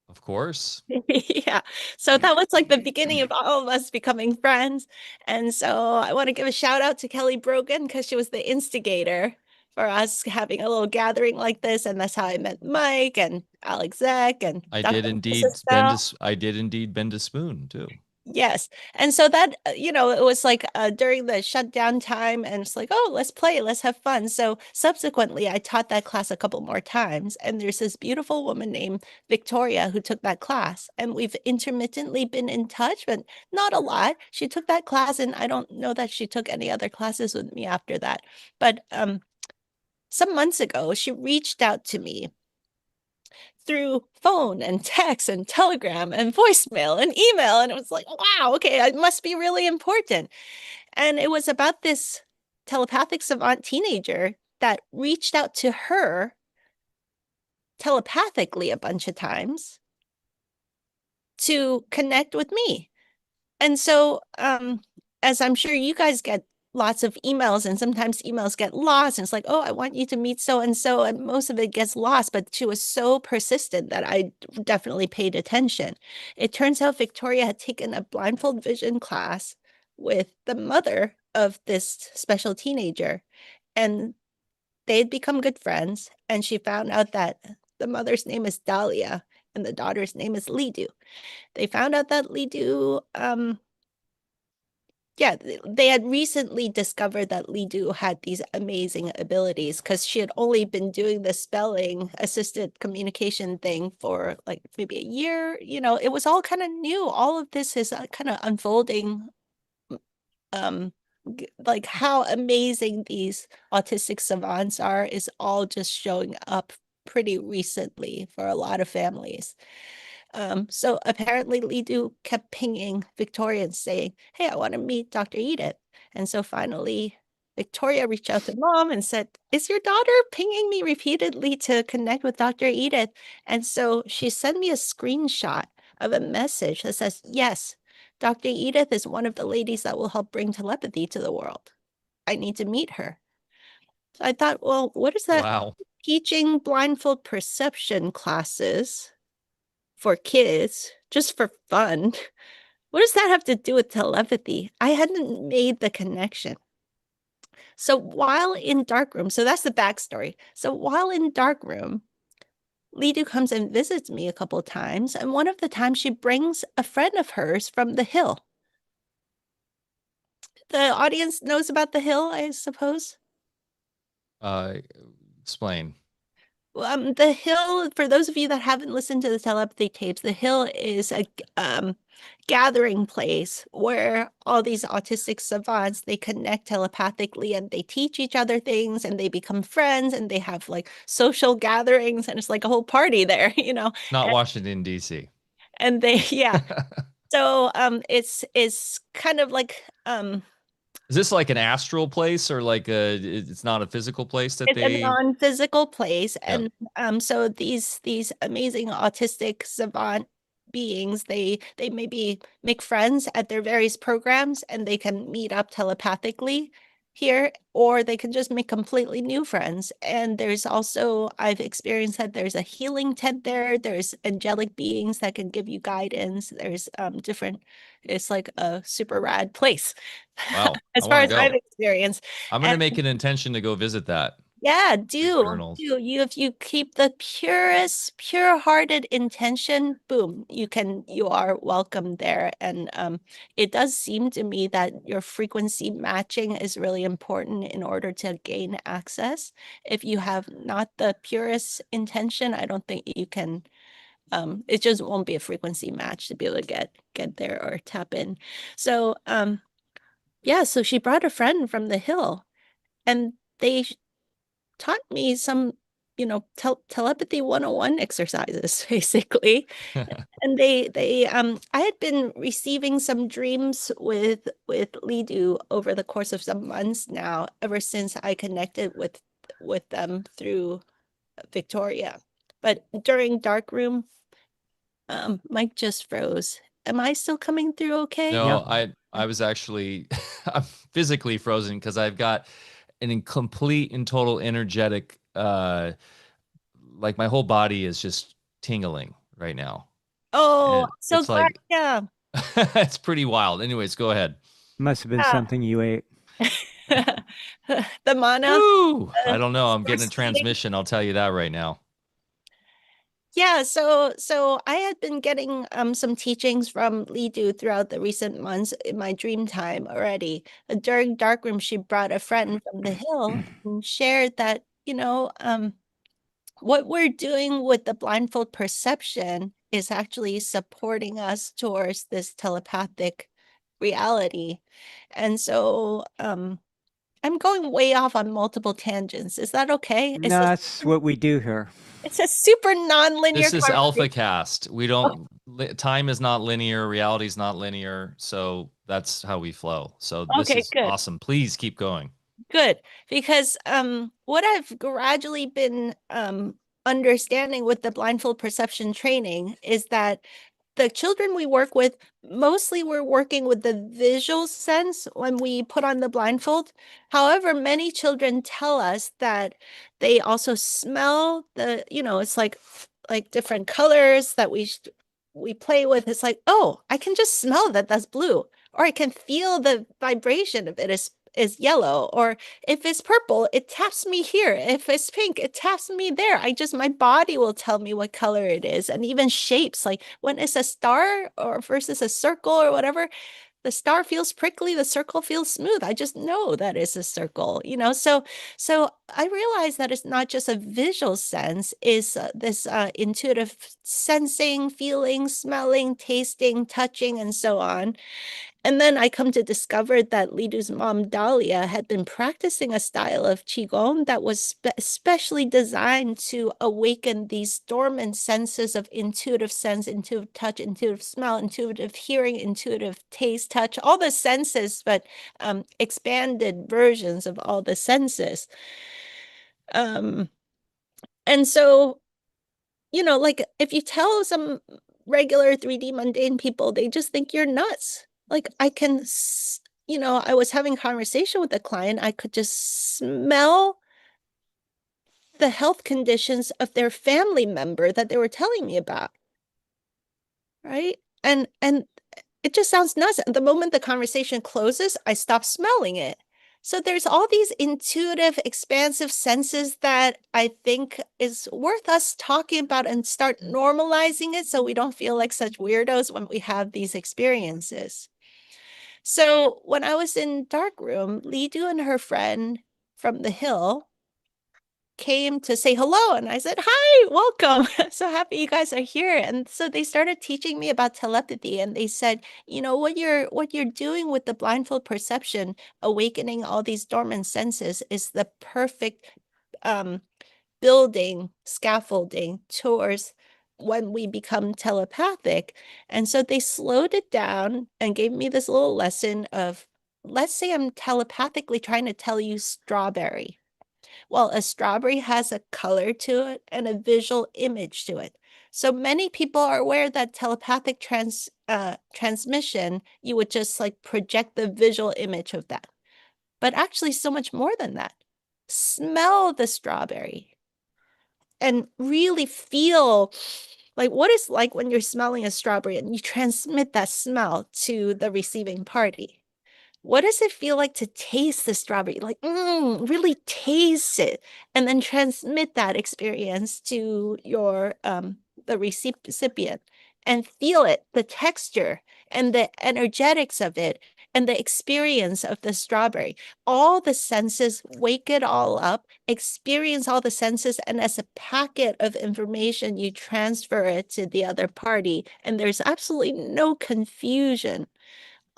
S2: Of course.
S3: Yeah. So that was like the beginning of all of us becoming friends. And so I want to give a shout out to Kelly Brogan because she was the instigator for us having a little gathering like this. And that's how I met Mike and Alex Zek and
S2: I
S3: Dr.
S2: did indeed bend
S3: Isabel.
S2: I did indeed bend a spoon too.
S3: Yes. And so that, it was like during the shutdown time, and it's like, oh, let's play, let's have fun. So subsequently, I taught that class a couple more times. And there's this beautiful woman named Victoria who took that class. And we've intermittently been in touch, but not a lot. She took that class, and I don't know that she took any other classes with me after that. But some months ago, she reached out to me through phone and text and telegram and voicemail and email. And it was like, wow, okay, it must be really important. And it was about this telepathic savant teenager that reached out to her telepathically a bunch of times to connect with me. And so, as I'm sure you guys get lots of emails, and sometimes emails get lost, and it's like, oh, I want you to meet so and so, and most of it gets lost. But she was so persistent that I definitely paid attention. It turns out Victoria had taken a blindfold vision class with the mother of this special teenager, and they had become good friends. And she found out that the mother's name is Dahlia and the daughter's name is Lidu. They found out that Lidu, yeah, they had recently discovered that Lidu had these amazing abilities because she had only been doing the spelling assisted communication thing for like maybe a year. It was all kind of new. All of this is kind of unfolding, like how amazing these autistic savants are is all just showing up pretty recently for a lot of families. So apparently Lidu kept pinging Victoria and saying, hey, I want to meet Dr. Edith. And so finally, Victoria reached out to mom and said, is your daughter pinging me repeatedly to connect with Dr. Edith? And so she sent me a screenshot of a message that says, yes, Dr. Edith is one of the ladies that will help bring telepathy to the world. I need to meet her. So I thought, well, what is that?
S2: Wow.
S3: Teaching blindfold perception classes for kids just for fun. What does that have to do with telepathy? I hadn't made the connection. So while in darkroom, so that's the backstory. So while in darkroom, Lidu comes and visits me a couple of times, and one of the times she brings a friend of hers from the hill. The audience knows about the hill, I suppose.
S2: Explain.
S3: The hill, for those of you that haven't listened to the telepathy tapes, the hill is a gathering place where all these autistic savants, they connect telepathically and they teach each other things and they become friends and they have like social gatherings and it's like a whole party there,
S2: Not
S3: and,
S2: Washington, D.C.
S3: and they, yeah. So it's kind of like
S2: Is this like an astral place or like it's not a physical place that
S3: it's a
S2: they
S3: non-physical place,
S2: Yeah.
S3: and so these amazing autistic savant beings, they maybe make friends at their various programs, and they can meet up telepathically here, or they can just make completely new friends. And there's also, I've experienced that there's a healing tent there. There's angelic beings that can give you guidance. There's different. It's like a super rad place,
S2: Wow.
S3: as
S2: I
S3: far
S2: want to
S3: as I've
S2: go.
S3: experienced.
S2: I'm going to make an intention to go visit that.
S3: Yeah,
S2: Read
S3: do
S2: journals.
S3: you if you keep the purest, pure-hearted intention, boom, you are welcome there. And it does seem to me that your frequency matching is really important in order to gain access. If you have not the purest intention, I don't think you can. It just won't be a frequency match to be able to get there or tap in. So yeah, so she brought a friend from the hill, and they taught me some, telepathy 101 exercises, basically. And I had been receiving some dreams with Lidu over the course of some months now, ever since I connected with them through Victoria. But during darkroom, Mike just froze. Am I still coming through okay?
S2: No,
S1: Yeah.
S2: I was actually I'm physically frozen because I've got an incomplete and total energetic like my whole body is just tingling right now.
S3: Oh,
S2: And
S3: I'm so
S2: it's
S3: glad.
S2: like
S3: Yeah.
S2: it's pretty wild. Anyways, go ahead.
S1: Must have been
S3: Yeah.
S1: something you ate.
S3: The mana,
S2: Ooh, I
S3: the
S2: don't know. I'm getting a
S3: source feeding.
S2: transmission. I'll tell you that right now.
S3: Yeah, so I had been getting some teachings from Lidu throughout the recent months in my dream time already. During darkroom, she brought a friend from the hill and shared that, what we're doing with the blindfold perception is actually supporting us towards this telepathic reality. And so I'm going way off on multiple tangents. Is that okay?
S1: No, that's what we do here.
S3: It's a super non-linear
S2: This is
S3: conversation.
S2: Alfacast. We don't time is not linear, reality is not linear, so that's how we flow. So this
S3: Okay,
S2: is
S3: good.
S2: awesome. Please keep going.
S3: Good, because what I've gradually been understanding with the blindfold perception training is that the children we work with, mostly we're working with the visual sense when we put on the blindfold. However, many children tell us that they also smell it's like different colors that we play with. It's like, oh, I can just smell that that's blue, or I can feel the vibration of it is yellow, or if it's purple, it taps me here. If it's pink, it taps me there. My body will tell me what color it is. And even shapes, like when it's a star or versus a circle or whatever, the star feels prickly, the circle feels smooth. I just know that it's a circle, So I realize that it's not just a visual sense, is this intuitive sensing, feeling, smelling, tasting, touching, and so on. And then I come to discover that Lidu's mom, Dahlia, had been practicing a style of Qigong that was especially designed to awaken these dormant senses of intuitive sense, intuitive touch, intuitive smell, intuitive hearing, intuitive taste, touch, all the senses, but expanded versions of all the senses. Um, and so like if you tell some regular 3D mundane people, they just think you're nuts. Like I was having a conversation with a client, I could just smell the health conditions of their family member that they were telling me about, right? And it just sounds nuts. And the moment the conversation closes, I stop smelling it. So there's all these intuitive, expansive senses that I think is worth us talking about and start normalizing it so we don't feel like such weirdos when we have these experiences. So when I was in darkroom, Lidu and her friend from the hill came to say hello, and I said, hi, welcome. So happy you guys are here. And so they started teaching me about telepathy, and they said, what you're doing with the blindfold perception, awakening all these dormant senses, is the perfect building scaffolding towards when we become telepathic. And so they slowed it down and gave me this little lesson of, let's say I'm telepathically trying to tell you strawberry. Well, a strawberry has a color to it and a visual image to it. So many people are aware that telepathic transmission, you would just like project the visual image of that. But actually, so much more than that. Smell the strawberry and really feel like what it's like when you're smelling a strawberry and you transmit that smell to the receiving party. What does it feel like to taste the strawberry? Like, really taste it, and then transmit that experience to your the recipient, and feel it, the texture and the energetics of it, and the experience of the strawberry. All the senses, wake it all up, experience all the senses, and as a packet of information, you transfer it to the other party, and there's absolutely no confusion.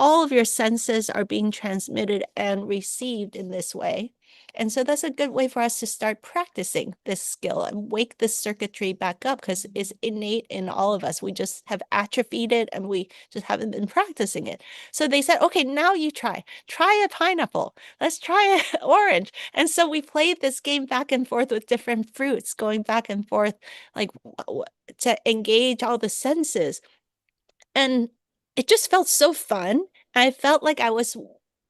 S3: All of your senses are being transmitted and received in this way. And so that's a good way for us to start practicing this skill and wake this circuitry back up, because it's innate in all of us. We just have atrophied it and we just haven't been practicing it. So they said, okay, now you try a pineapple. Let's try an orange. And so we played this game back and forth with different fruits, going back and forth, like to engage all the senses. And it just felt so fun. I felt like I was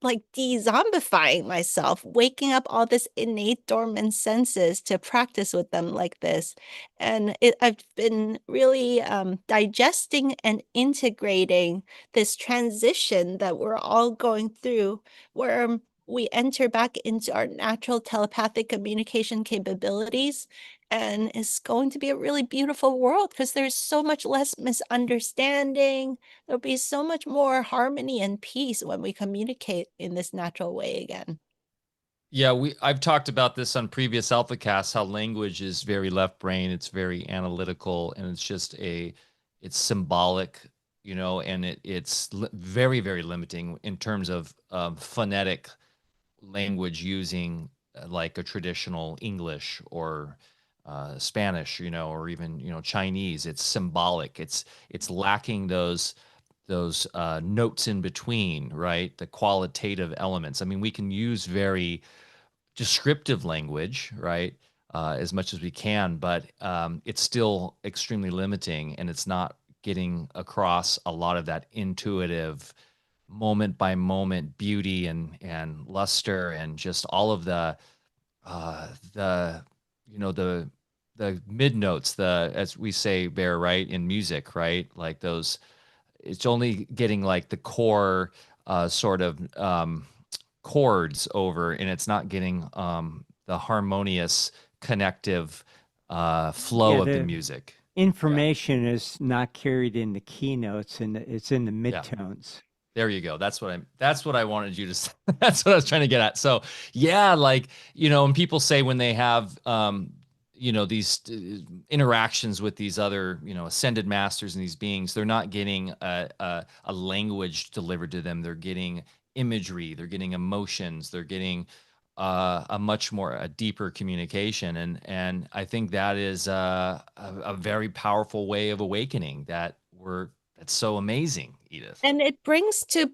S3: like de-zombifying myself, waking up all this innate dormant senses to practice with them like this. And I've been really digesting and integrating this transition that we're all going through, where we enter back into our natural telepathic communication capabilities. And it's going to be a really beautiful world because there's so much less misunderstanding. There'll be so much more harmony and peace when we communicate in this natural way again.
S2: Yeah, I've talked about this on previous Alfacasts, how language is very left brain, it's very analytical, and it's symbolic, and it's very, very limiting in terms of phonetic language using like a traditional English or Spanish, or even Chinese. It's symbolic. It's lacking those notes in between, right? The qualitative elements. I mean, we can use very descriptive language, right? As much as we can, but it's still extremely limiting, and it's not getting across a lot of that intuitive moment by moment beauty and luster and just all of the the mid notes, the, as we say, Bear, right, in music, right, like those. It's only getting like the core sort of chords over, and it's not getting the harmonious connective flow
S1: Yeah,
S2: of the
S1: the
S2: music. Yeah,
S1: information is not carried in the keynotes, and it's in the
S2: yeah.
S1: midtones.
S2: There you go. That's what I wanted you to say. That's what I was trying to get at. So, yeah, like, and people say when they have these interactions with these other, ascended masters and these beings, they're not getting a language delivered to them. They're getting imagery, they're getting emotions, they're getting a deeper communication. And I think that is a very powerful way of awakening that's so amazing, Edith.
S3: And it brings to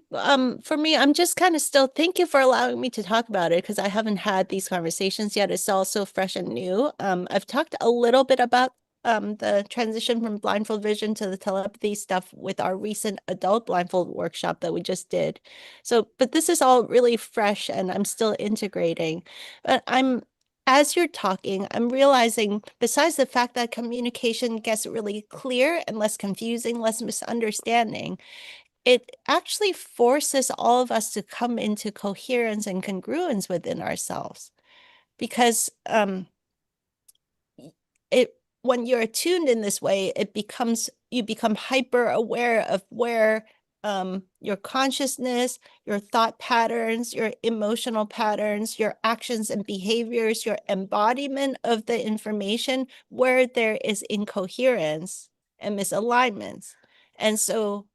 S3: for me, I'm just kind of still, thank you for allowing me to talk about it because I haven't had these conversations yet. It's all so fresh and new. I've talked a little bit about the transition from blindfold vision to the telepathy stuff with our recent adult blindfold workshop that we just did. So, but this is all really fresh and I'm still integrating. But as you're talking, I'm realizing, besides the fact that communication gets really clear and less confusing, less misunderstanding, it actually forces all of us to come into coherence and congruence within ourselves. Because it when you're attuned in this way, you become hyper aware of where your consciousness, your thought patterns, your emotional patterns, your actions and behaviors, your embodiment of the information, where there is incoherence and misalignments. And so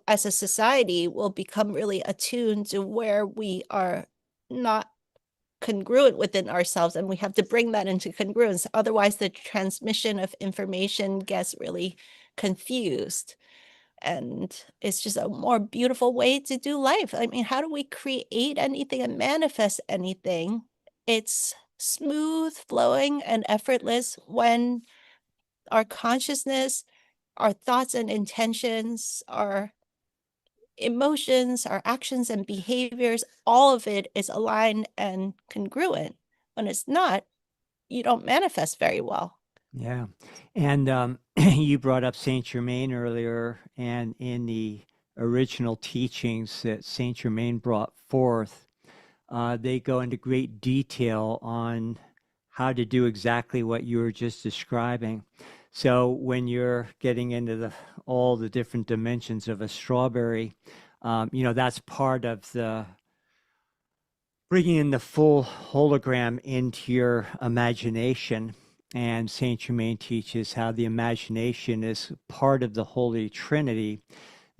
S3: as a society, we'll become really attuned to where we are not congruent within ourselves, and we have to bring that into congruence. Otherwise, the transmission of information gets really confused. And it's just a more beautiful way to do life. I mean, how do we create anything and manifest anything? It's smooth, flowing, and effortless when our consciousness, our thoughts and intentions, our emotions, our actions and behaviors, all of it is aligned and congruent. When it's not, you don't manifest very well.
S1: Yeah. And you brought up Saint Germain earlier, and in the original teachings that Saint Germain brought forth, they go into great detail on how to do exactly what you were just describing. So when you're getting into all the different dimensions of a strawberry, that's part of the bringing in the full hologram into your imagination. And Saint Germain teaches how the imagination is part of the Holy Trinity.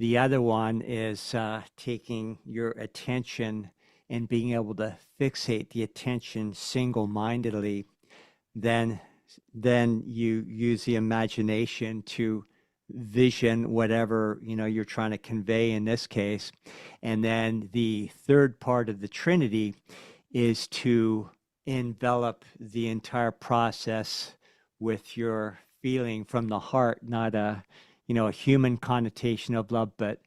S1: The other one is taking your attention and being able to fixate the attention single-mindedly. Then you use the imagination to vision whatever you're trying to convey in this case. And then the third part of the Trinity is to envelop the entire process with your feeling from the heart, not a a human connotation of love, but,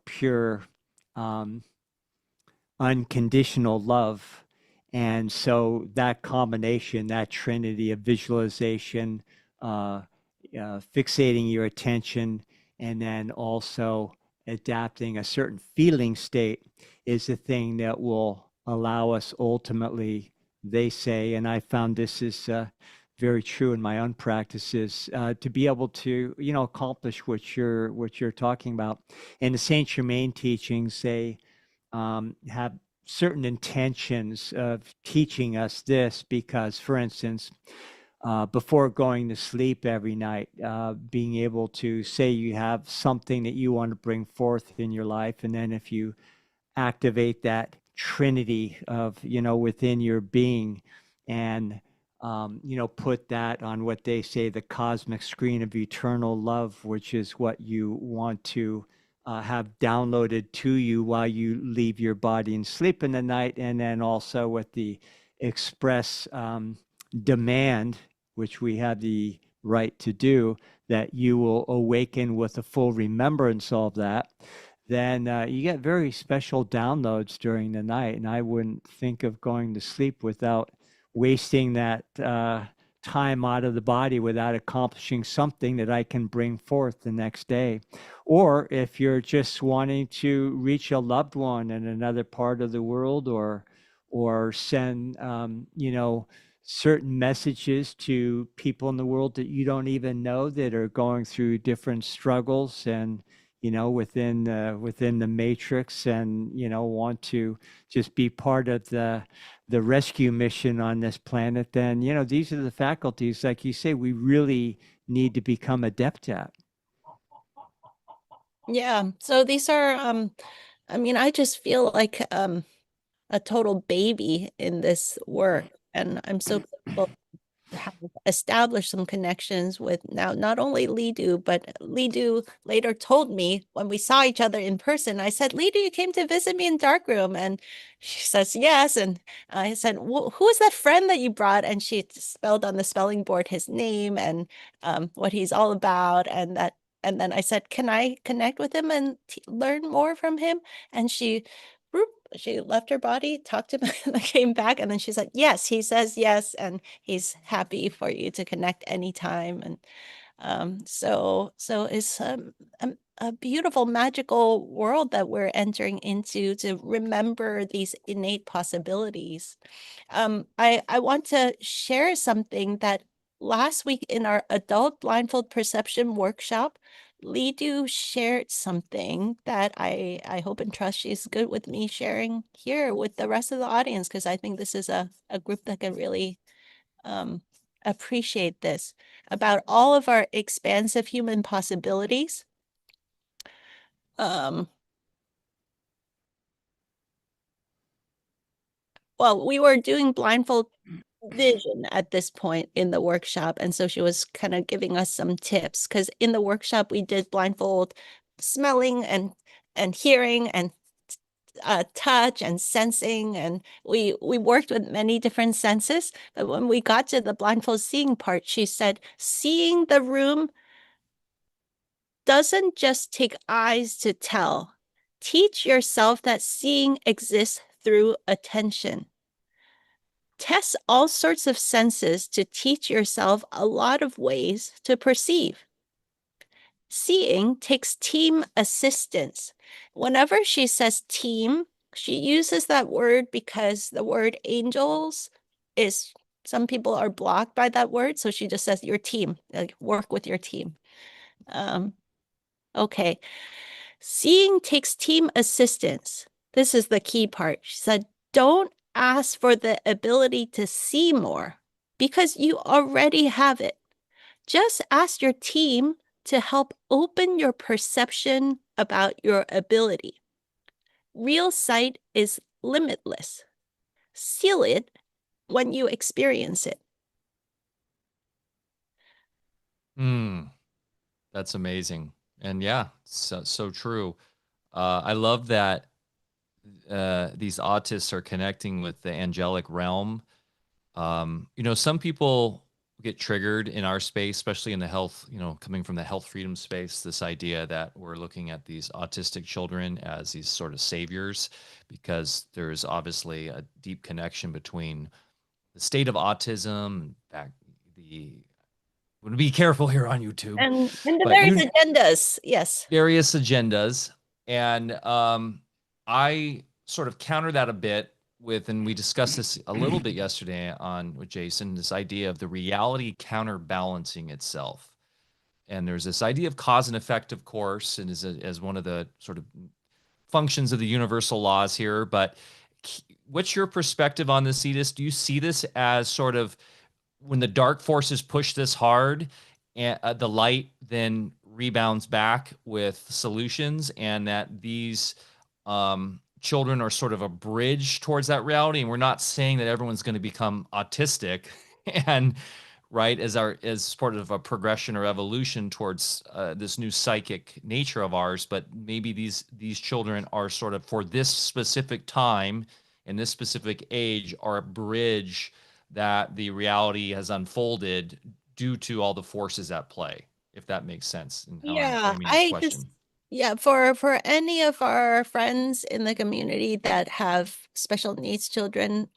S1: pure, um, unconditional love. And so that combination, that trinity of visualization, uh, fixating your attention, and then also adapting a certain feeling state is the thing that will allow us ultimately, they say, and I found this is very true in my own practices, to be able to, accomplish what you're talking about. And the Saint Germain teachings, they have certain intentions of teaching us this because, for instance, before going to sleep every night, being able to say you have something that you want to bring forth in your life, and then if you activate that trinity of, within your being, and put that on what they say the cosmic screen of eternal love, which is what you want to have downloaded to you while you leave your body and sleep in the night, and then also with the express demand, which we have the right to do, that you will awaken with a full remembrance of that. Then you get very special downloads during the night. And I wouldn't think of going to sleep without wasting that time out of the body without accomplishing something that I can bring forth the next day. Or if you're just wanting to reach a loved one in another part of the world, or send, certain messages to people in the world that you don't even know that are going through different struggles, and within the matrix, and want to just be part of the rescue mission on this planet, then these are the faculties, like you say, we really need to become adept at.
S3: Yeah. So these are I mean, I just feel like a total baby in this work, and I'm so grateful have established some connections with now not only Lidu, but Lidu later told me when we saw each other in person, I said, Lidu, you came to visit me in Darkroom. And she says, yes. And I said, who is that friend that you brought? And she spelled on the spelling board his name and what he's all about. And then I said, can I connect with him and learn more from him? And she left her body, talked to him, and came back, and then she said, yes, he says yes, and he's happy for you to connect anytime. And so it's a beautiful, magical world that we're entering into to remember these innate possibilities. I want to share something that last week in our adult blindfold perception workshop, Lidu shared something that I hope and trust she's good with me sharing here with the rest of the audience, because I think this is a group that can really appreciate this about all of our expansive human possibilities. Well, we were doing blindfold vision at this point in the workshop. And so she was kind of giving us some tips, because in the workshop we did blindfold smelling and hearing and touch and sensing, and we worked with many different senses. But when we got to the blindfold seeing part, she said, seeing the room doesn't just take eyes to tell. Teach yourself that seeing exists through attention. Test all sorts of senses to teach yourself a lot of ways to perceive. Seeing takes team assistance. Whenever she says team, she uses that word because the word angels is, some people are blocked by that word. So she just says your team, like work with your team. Okay. Seeing takes team assistance. This is the key part. She said, don't ask for the ability to see more because you already have it. Just ask your team to help open your perception about your ability. Real sight is limitless. Seal it when you experience it.
S2: That's amazing. And yeah, so true. I love that these autists are connecting with the angelic realm. Some people get triggered in our space, especially in the health, coming from the health freedom space, this idea that we're looking at these autistic children as these sort of saviors, because there's obviously a deep connection between the state of autism, back the, I'm going to be careful here on YouTube,
S3: And the
S2: but
S3: various agendas, yes.
S2: various agendas. And I sort of counter that a bit with, and we discussed this a little bit yesterday on with Jason, this idea of the reality counterbalancing itself. And there's this idea of cause and effect, of course, and as one of the sort of functions of the universal laws here. But what's your perspective on this, Edith? Do you see this as sort of when the dark forces push this hard, and the light then rebounds back with solutions, and that these children are sort of a bridge towards that reality? And we're not saying that everyone's going to become autistic and right as sort of a progression or evolution towards this new psychic nature of ours, but maybe these children are sort of, for this specific time in this specific age, are a bridge that the reality has unfolded due to all the forces at play, if that makes sense in how I'm framing this question.
S3: For any of our friends in the community that have special needs children,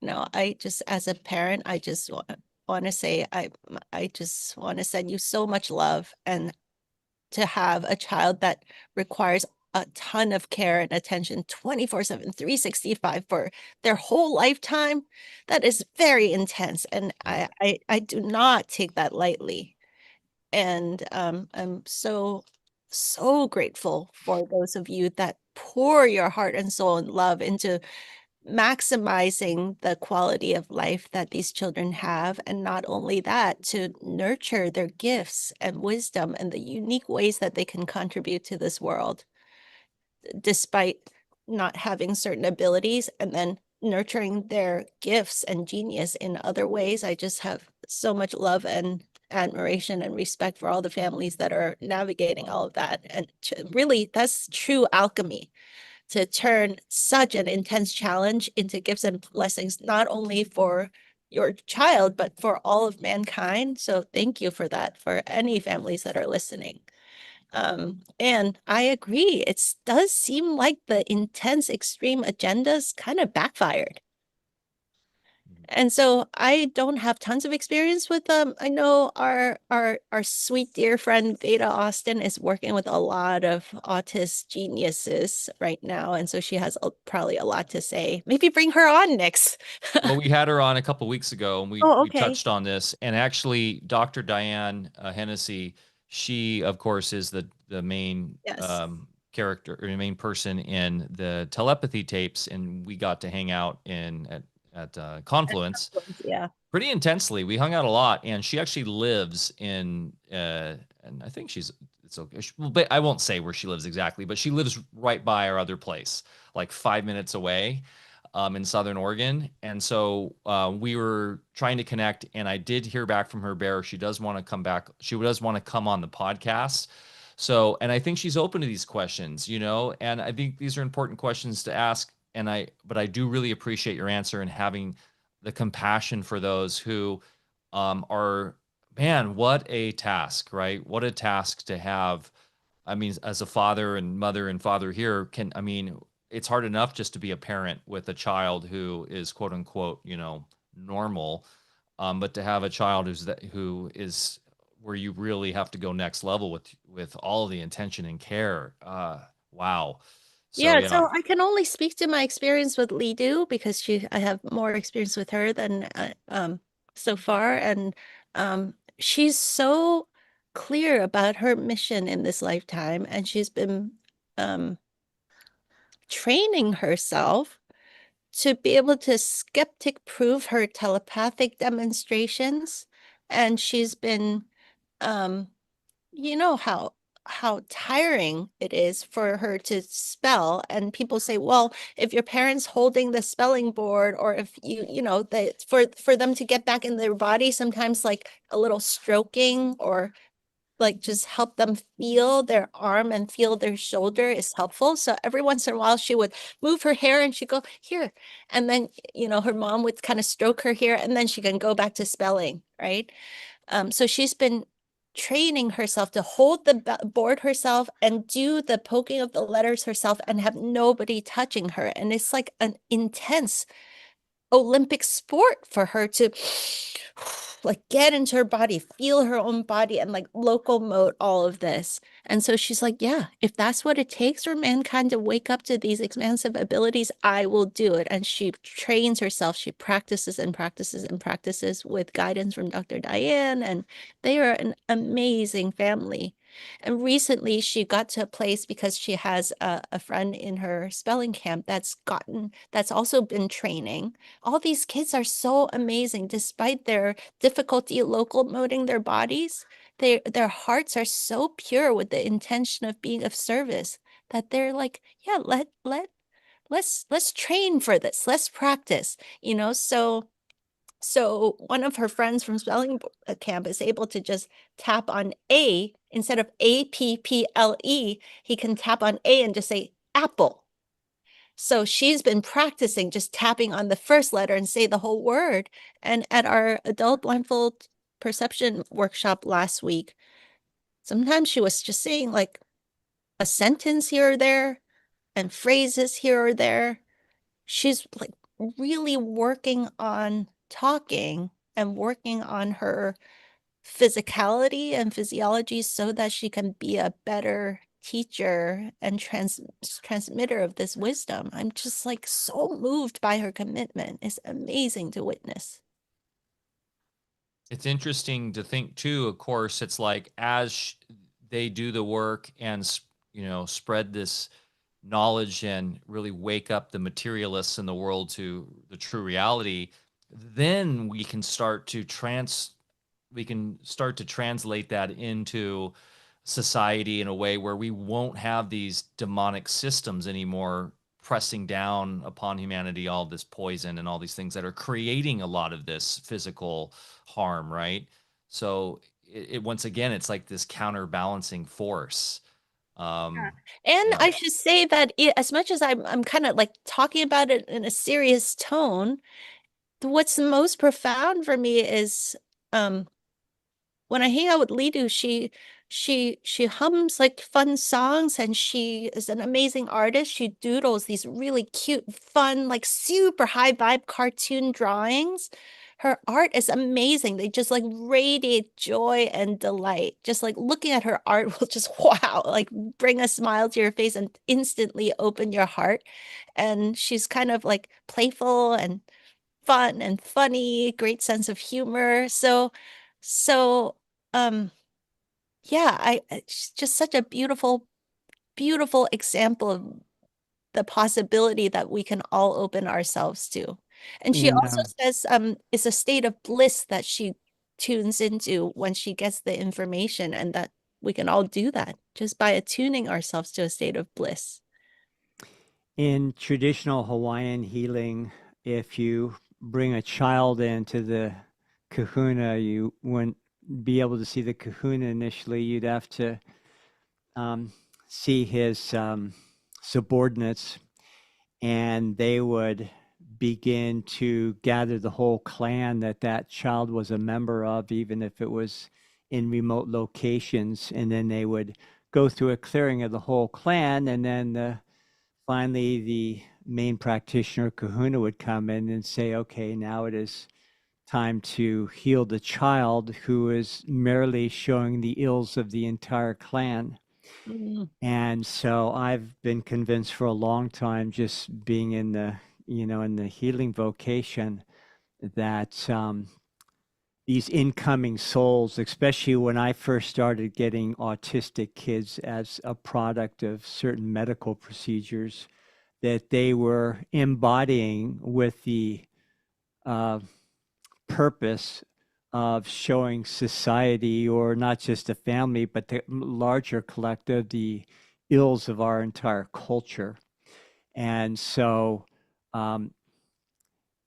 S3: I just, as a parent, I just want to say, I just want to send you so much love, and to have a child that requires a ton of care and attention 24/7, 365 for their whole lifetime, that is very intense. And I do not take that lightly. And I'm so, so grateful for those of you that pour your heart and soul and love into maximizing the quality of life that these children have. And not only that, to nurture their gifts and wisdom and the unique ways that they can contribute to this world, despite not having certain abilities, and then nurturing their gifts and genius in other ways. I just have so much love and admiration and respect for all the families that are navigating all of that. And really, that's true alchemy, to turn such an intense challenge into gifts and blessings, not only for your child, but for all of mankind. So thank you for that, for any families that are listening. And I agree, it does seem like the intense extreme agendas kind of backfired. And so I don't have tons of experience with them. I know our sweet dear friend Veda Austin is working with a lot of autist geniuses right now, and so she has probably a lot to say. Maybe bring her on next.
S2: Well, we had her on a couple of weeks ago, and we touched on this. And actually, Dr. Diane Hennessy, she of course is the main character or main person in the telepathy tapes, and we got to hang out at Confluence, pretty intensely. We hung out a lot, and she actually lives in, and I think it's okay. But I won't say where she lives exactly, but she lives right by our other place, like 5 minutes away, in Southern Oregon. And so we were trying to connect, and I did hear back from her, Bear. She does want to come back. She does want to come on the podcast. So, and I think she's open to these questions, and I think these are important questions to ask. But I do really appreciate your answer and having the compassion for those who are, man, what a task, right? What a task to have. I mean, as a father and mother and father here, it's hard enough just to be a parent with a child who is quote unquote, normal. But to have a child who is where you really have to go next level with all the intention and care. Wow.
S3: So I can only speak to my experience with Lidu, because I have more experience with her than so far. And she's so clear about her mission in this lifetime, and she's been training herself to be able to skeptic proof her telepathic demonstrations. And she's been, how tiring it is for her to spell. And people say, well, if your parents holding the spelling board, or if for them to get back in their body, sometimes like a little stroking or like just help them feel their arm and feel their shoulder is helpful. So every once in a while she would move her hair and she'd go here. And then, her mom would kind of stroke her hair and then she can go back to spelling, right? So she's been training herself to hold the board herself and do the poking of the letters herself and have nobody touching her. And it's like an intense Olympic sport for her to like get into her body, feel her own body, and like locomote all of this. And so she's like, yeah, if that's what it takes for mankind to wake up to these expansive abilities, I will do it. And she trains herself. She practices and practices and practices with guidance from Dr. Diane. And they are an amazing family. And recently she got to a place because she has a friend in her spelling camp that's also been training. All these kids are so amazing despite their difficulty locomoting their bodies. Their hearts are so pure with the intention of being of service that they're like, yeah, let's train for this. Let's practice, so one of her friends from spelling camp is able to just tap on A instead of APPLE. He can tap on A and just say apple. So she's been practicing just tapping on the first letter and say the whole word. And at our adult blindfold perception workshop last week, sometimes she was just saying like a sentence here or there and phrases here or there. She's like really working on talking and working on her physicality and physiology so that she can be a better teacher and transmitter of this wisdom. I'm just like so moved by her commitment. It's amazing to witness.
S2: It's interesting to think too, of course, it's like as they do the work and spread this knowledge and really wake up the materialists in the world to the true reality, then we can start to translate that into society in a way where we won't have these demonic systems anymore pressing down upon humanity, all this poison and all these things that are creating a lot of this physical harm, right? So it once again, it's like this counterbalancing force.
S3: And
S2: Yeah.
S3: I should say that as much as I'm kind of like talking about it in a serious tone, what's most profound for me is when I hang out with Lidu, she hums like fun songs and she is an amazing artist. She doodles these really cute, fun, like super high vibe cartoon drawings. Her art is amazing. They just like radiate joy and delight. Just like looking at her art will just wow, like bring a smile to your face and instantly open your heart. And she's kind of like playful and fun and funny, great sense of humor. So yeah, it's just such a beautiful, beautiful example of the possibility that we can all open ourselves to. And she
S1: And
S3: also says it's a state of bliss that she tunes into when she gets the information, and that we can all do that just by attuning ourselves to a state of bliss.
S1: in traditional Hawaiian healing, if you bring a child into the kahuna, you wouldn't be able to see the kahuna initially. You'd have to see his subordinates, and they would begin to gather the whole clan that that child was a member of, even if it was in remote locations. And then they would go through a clearing of the whole clan, and then finally the main practitioner kahuna would come in and say, okay, now it is time to heal the child who is merely showing the ills of the entire clan.
S3: Mm.
S1: And so I've been convinced for a long time, just being in the, in the healing vocation, that these incoming souls, especially when I first started getting autistic kids as a product of certain medical procedures, that they were embodying with the purpose of showing society, or not just the family, but the larger collective, the ills of our entire culture. And so, not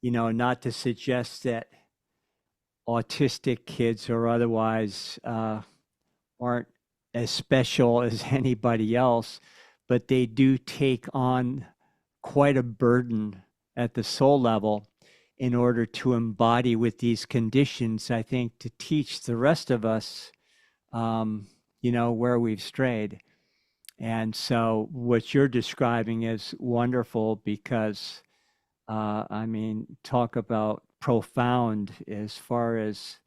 S1: to suggest that autistic kids or otherwise aren't as special as anybody else, but they do take on quite a burden at the soul level in order to embody with these conditions, I think, to teach the rest of us, where we've strayed. And so what you're describing is wonderful because, talk about profound as far as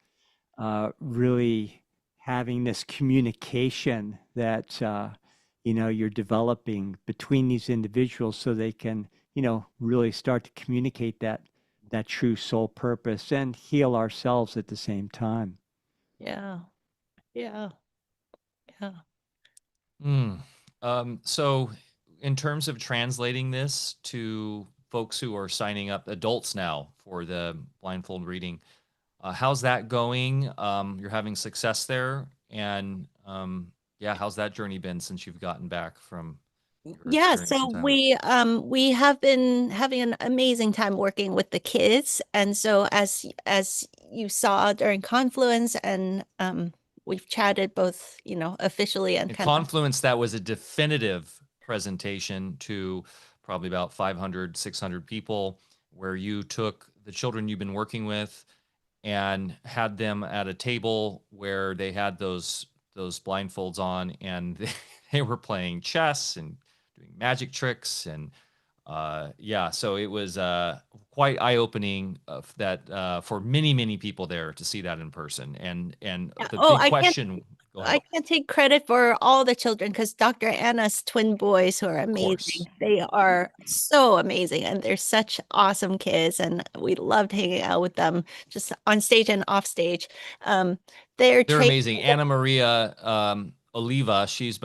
S1: really having this communication that you're developing between these individuals so they can really start to communicate that true soul purpose and heal ourselves at the same time.
S3: Yeah. Yeah. Yeah.
S2: So in terms of translating this to folks who are signing up, adults now, for the blindfold reading, how's that going? You're having success there, and yeah, how's that journey been since you've gotten back from your
S3: Yeah,
S2: experience
S3: so
S2: in Thailand?
S3: we have been having an amazing time working with the kids. And so as you saw during Confluence, and we've chatted both, officially and
S2: In
S3: kind of.
S2: Confluence, that was a definitive presentation to probably about 500, 600 people, where you took the children you've been working with and had them at a table where they had those blindfolds on, and they were playing chess and doing magic tricks, and yeah, so it was quite eye-opening that for many people there to see that in person. And
S3: Yeah.
S2: the
S3: Oh,
S2: big question, go ahead.
S3: I can't take credit for all the children because Dr. Anna's twin boys, who are
S2: Of course.
S3: amazing. They are so amazing, and they're such awesome kids, and we loved hanging out with them just on stage and off stage. Um, they're
S2: They're
S3: trained.
S2: amazing. Anna Maria Oliva, she was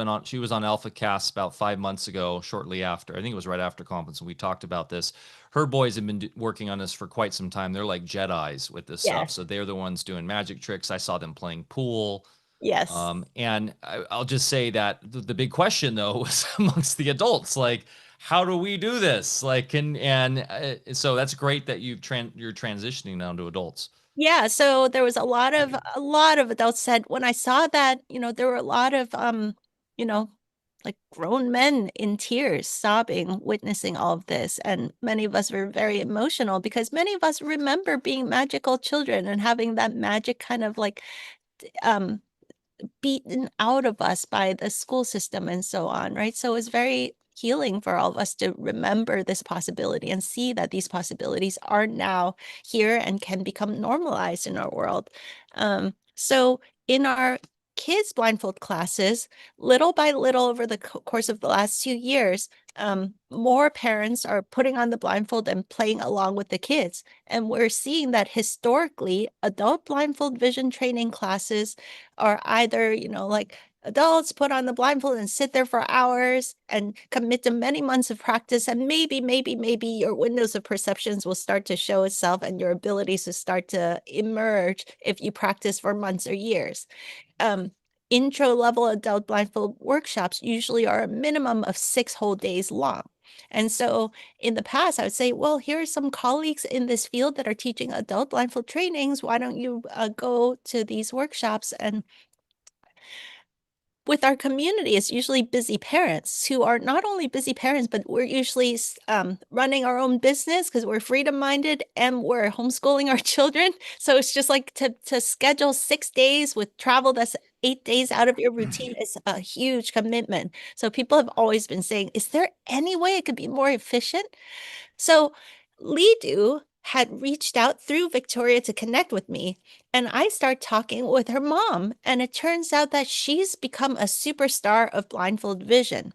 S2: on Alfacast about 5 months ago, shortly after. I think it was right after conference, and we talked about this. Her boys have been working on this for quite some time. They're like Jedis with this stuff.
S3: Yes,
S2: So they're the ones doing magic tricks. I saw them playing pool.
S3: yes.
S2: And I'll just say that the big question though was amongst the adults, like, how do we do this? Like, so that's great that you're transitioning now to adults.
S3: Yeah, so there was a lot of adults said when I saw that, there were a lot of you know, like grown men in tears, sobbing, witnessing all of this. And many of us were very emotional because many of us remember being magical children and having that magic kind of like um beaten out of us by the school system and so on, right? So it's very healing for all of us to remember this possibility and see that these possibilities are now here and can become normalized in our world. So in our kids blindfold classes, little by little over the course of the last 2 years, more parents are putting on the blindfold and playing along with the kids. And we're seeing that historically, adult blindfold vision training classes are either, like adults put on the blindfold and sit there for hours and commit to many months of practice. And maybe your windows of perceptions will start to show itself and your abilities to start to emerge if you practice for months or years. Um, Intro level adult blindfold workshops usually are a minimum of 6 whole days long. And so in the past, I would say, well, here are some colleagues in this field that are teaching adult blindfold trainings. Why don't you go to these workshops? And with our community, it's usually busy parents who are not only busy parents, but we're usually running our own business because we're freedom minded and we're homeschooling our children. So it's just like to schedule 6 days with travel that's 8 days out of your routine is a huge commitment. So people have always been saying, is there any way it could be more efficient? So Lidu had reached out through Victoria to connect with me, and I start talking with her mom, and it turns out that she's become a superstar of blindfold vision.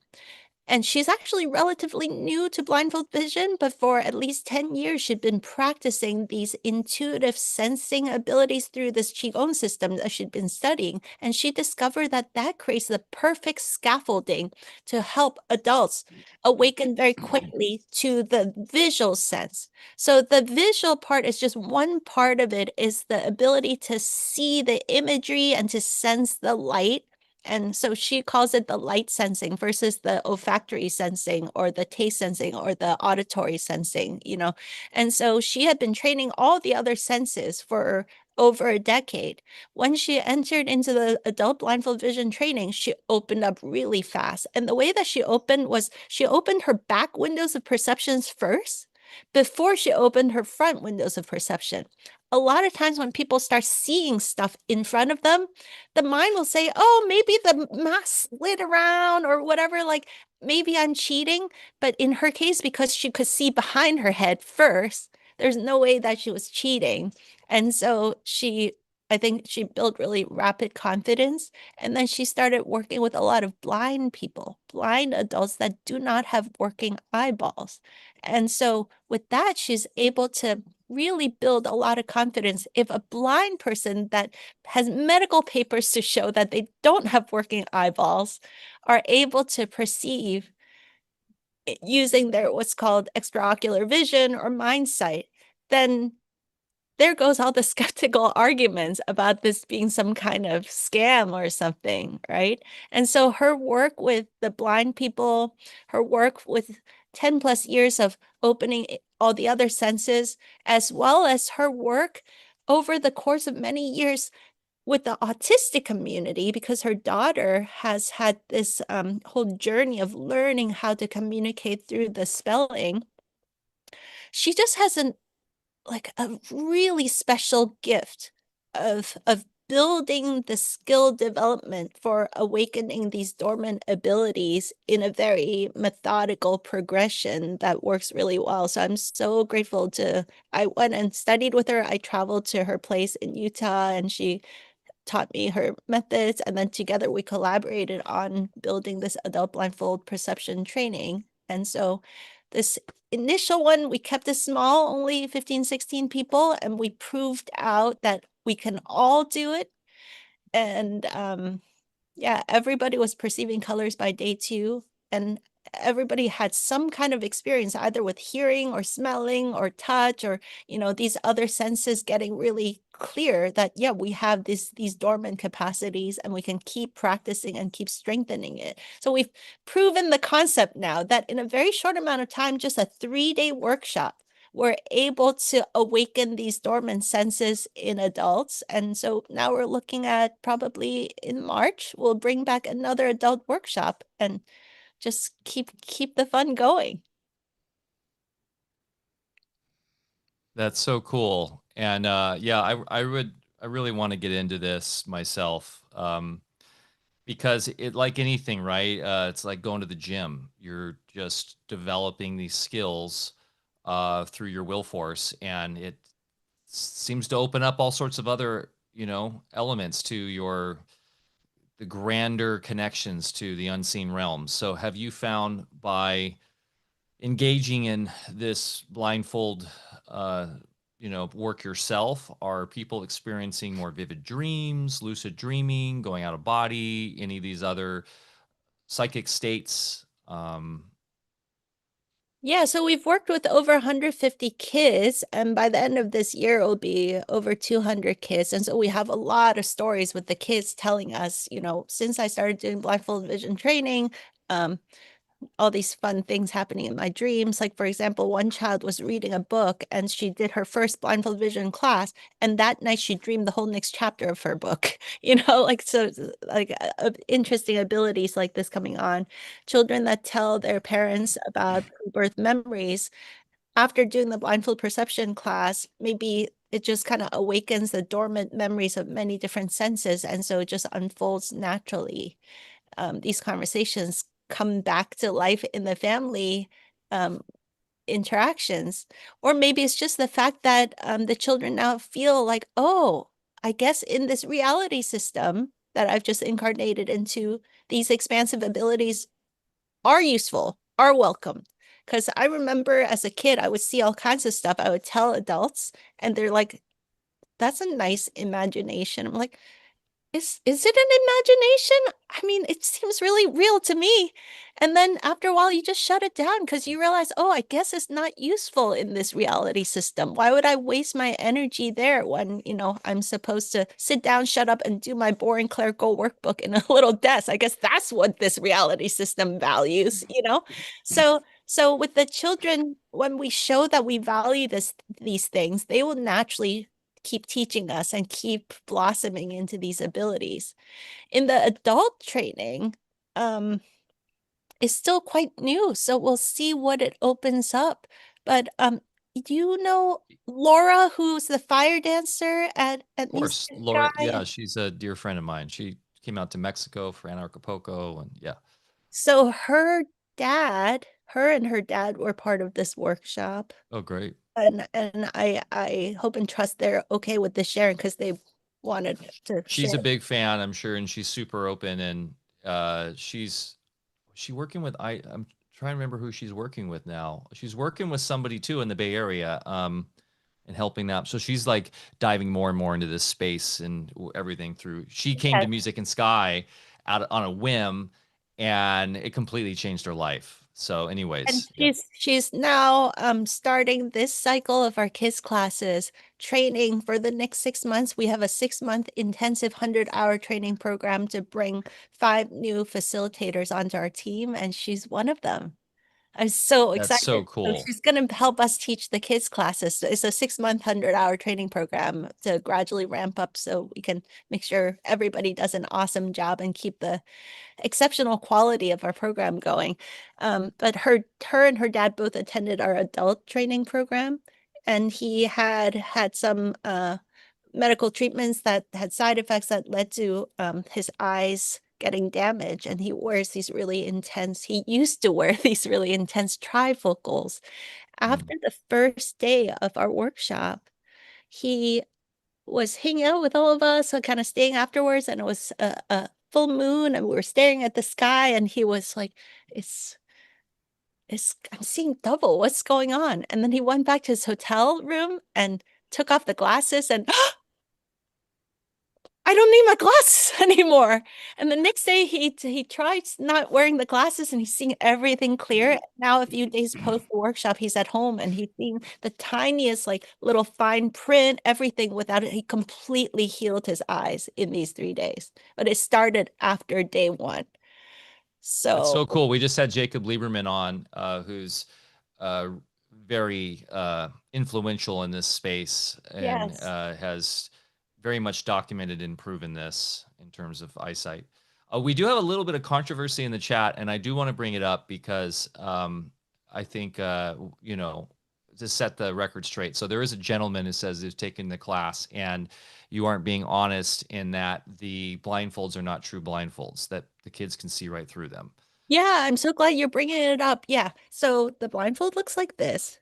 S3: And she's actually relatively new to blindfold vision, but for at least 10 years, she'd been practicing these intuitive sensing abilities through this Qigong system that she'd been studying. And she discovered that that creates the perfect scaffolding to help adults awaken very quickly to the visual sense. So the visual part is just one part of it, is the ability to see the imagery and to sense the light. And so she calls it the light sensing versus the olfactory sensing or the taste sensing or the auditory sensing. And so she had been training all the other senses for over a decade. When she entered into the adult blindfold vision training, she opened up really fast. And the way that she opened was she opened her back windows of perceptions first before she opened her front windows of perception. A lot of times when people start seeing stuff in front of them, the mind will say, oh, maybe the mask slid around or whatever, like maybe I'm cheating. But in her case, because she could see behind her head first, there's no way that she was cheating. And so I think she built really rapid confidence. And then she started working with a lot of blind people, blind adults that do not have working eyeballs. And so with that, she's able to really build a lot of confidence. If a blind person that has medical papers to show that they don't have working eyeballs are able to perceive using their what's called extraocular vision or mind sight, then there goes all the skeptical arguments about this being some kind of scam or something, right? And so her work with the blind people, her work with 10 plus years of opening all the other senses, as well as her work over the course of many years with the autistic community, because her daughter has had this whole journey of learning how to communicate through the spelling. She just has a really special gift of building the skill development for awakening these dormant abilities in a very methodical progression that works really well. So I'm so grateful I went and studied with her. I traveled to her place in Utah and she taught me her methods, and then together we collaborated on building this adult blindfold perception training. And so this initial one, we kept it small, only 15, 16 people, and we proved out that we can all do it. And yeah, everybody was perceiving colors by day 2, and everybody had some kind of experience either with hearing or smelling or touch or these other senses getting really clear that yeah, we have these dormant capacities and we can keep practicing and keep strengthening it. So we've proven the concept now that in a very short amount of time, just a 3-day workshop, we're able to awaken these dormant senses in adults. And so now we're looking at probably in March, we'll bring back another adult workshop and just keep the fun going.
S2: That's so cool. And yeah, I really want to get into this myself. Because it, like anything, right? It's like going to the gym. You're just developing these skills through your will force, and it seems to open up all sorts of other, elements to the grander connections to the unseen realms. So, have you found by engaging in this blindfold, work yourself, are people experiencing more vivid dreams, lucid dreaming, going out of body, any of these other psychic states?
S3: Yeah, so we've worked with over 150 kids, and by the end of this year, it'll be over 200 kids. And so we have a lot of stories with the kids telling us, since I started doing blindfold vision training, all these fun things happening in my dreams. Like, for example, one child was reading a book and she did her first blindfold vision class. And that night she dreamed the whole next chapter of her book, so like interesting abilities like this coming on. Children that tell their parents about birth memories after doing the blindfold perception class, maybe it just kind of awakens the dormant memories of many different senses. And so it just unfolds naturally. These conversations come back to life in the family interactions. Or maybe it's just the fact that the children now feel like, oh, I guess in this reality system that I've just incarnated into, these expansive abilities are useful, are welcome. Because I remember as a kid, I would see all kinds of stuff. I would tell adults, and they're like, that's a nice imagination. I'm like, is it an imagination? I mean, it seems really real to me. And then after a while, you just shut it down because you realize, oh, I guess it's not useful in this reality system. Why would I waste my energy there when, I'm supposed to sit down, shut up, and do my boring clerical workbook in a little desk? I guess that's what this reality system values. So with the children, when we show that we value these things, they will naturally keep teaching us and keep blossoming into these abilities. In the adult training, is still quite new, so we'll see what it opens up. But do you know Laura, who's the fire dancer at
S2: Of course,
S3: Music
S2: Laura.
S3: Sky?
S2: Yeah, she's a dear friend of mine. She came out to Mexico for Anarchapulco, and yeah.
S3: So her and her dad were part of this workshop.
S2: Oh, great.
S3: And I hope and trust they're okay with this sharing because they wanted to
S2: She's
S3: share.
S2: a big fan, I'm sure, and she's super open. And she working with I'm trying to remember who she's working with now. She's working with somebody too in the Bay Area, and helping them. So she's like diving more and more into this space and everything through. She came to
S3: Yes.
S2: Music and Sky out on a whim, and it completely changed her life. So,
S3: And
S2: anyways, yeah,
S3: she's now starting this cycle of our kids classes training for the next 6 months. We have a 6-month intensive 100-hour training program to bring 5 new facilitators onto our team, and she's one of them. I'm so
S2: that's so
S3: excited. So
S2: cool.
S3: she's going to help us teach the kids classes. So it's a 6-month, 100-hour training program to gradually ramp up so we can make sure everybody does an awesome job and keep the exceptional quality of our program going. But her and her dad both attended our adult training program, and he had some medical treatments that had side effects that led to his eyes getting damaged, and he used to wear these really intense trifocals.
S2: Mm.
S3: After the first day of our workshop, he was hanging out with all of us, so kind of staying afterwards, and it was a full moon, and we were staring at the sky, and he was like, I'm seeing double. What's going on? And then he went back to his hotel room and took off the glasses and I don't need my glasses anymore. And the next day he tried not wearing the glasses and he's seeing everything clear. Now a few days post the workshop, he's at home and he's seeing the tiniest like little fine print, everything without it. He completely healed his eyes in these 3 days. But it started after day 1.
S2: That's
S3: So
S2: so cool. We just had Jacob Lieberman on, who's uh, very influential in this space and
S3: yes.
S2: has very much documented and proven this in terms of eyesight. We do have a little bit of controversy in the chat, and I do want to bring it up because I think, to set the record straight. So there is a gentleman who says he's taken the class and you aren't being honest in that the blindfolds are not true blindfolds, that the kids can see right through them.
S3: Yeah, I'm so glad you're bringing it up. Yeah. So the blindfold looks like this.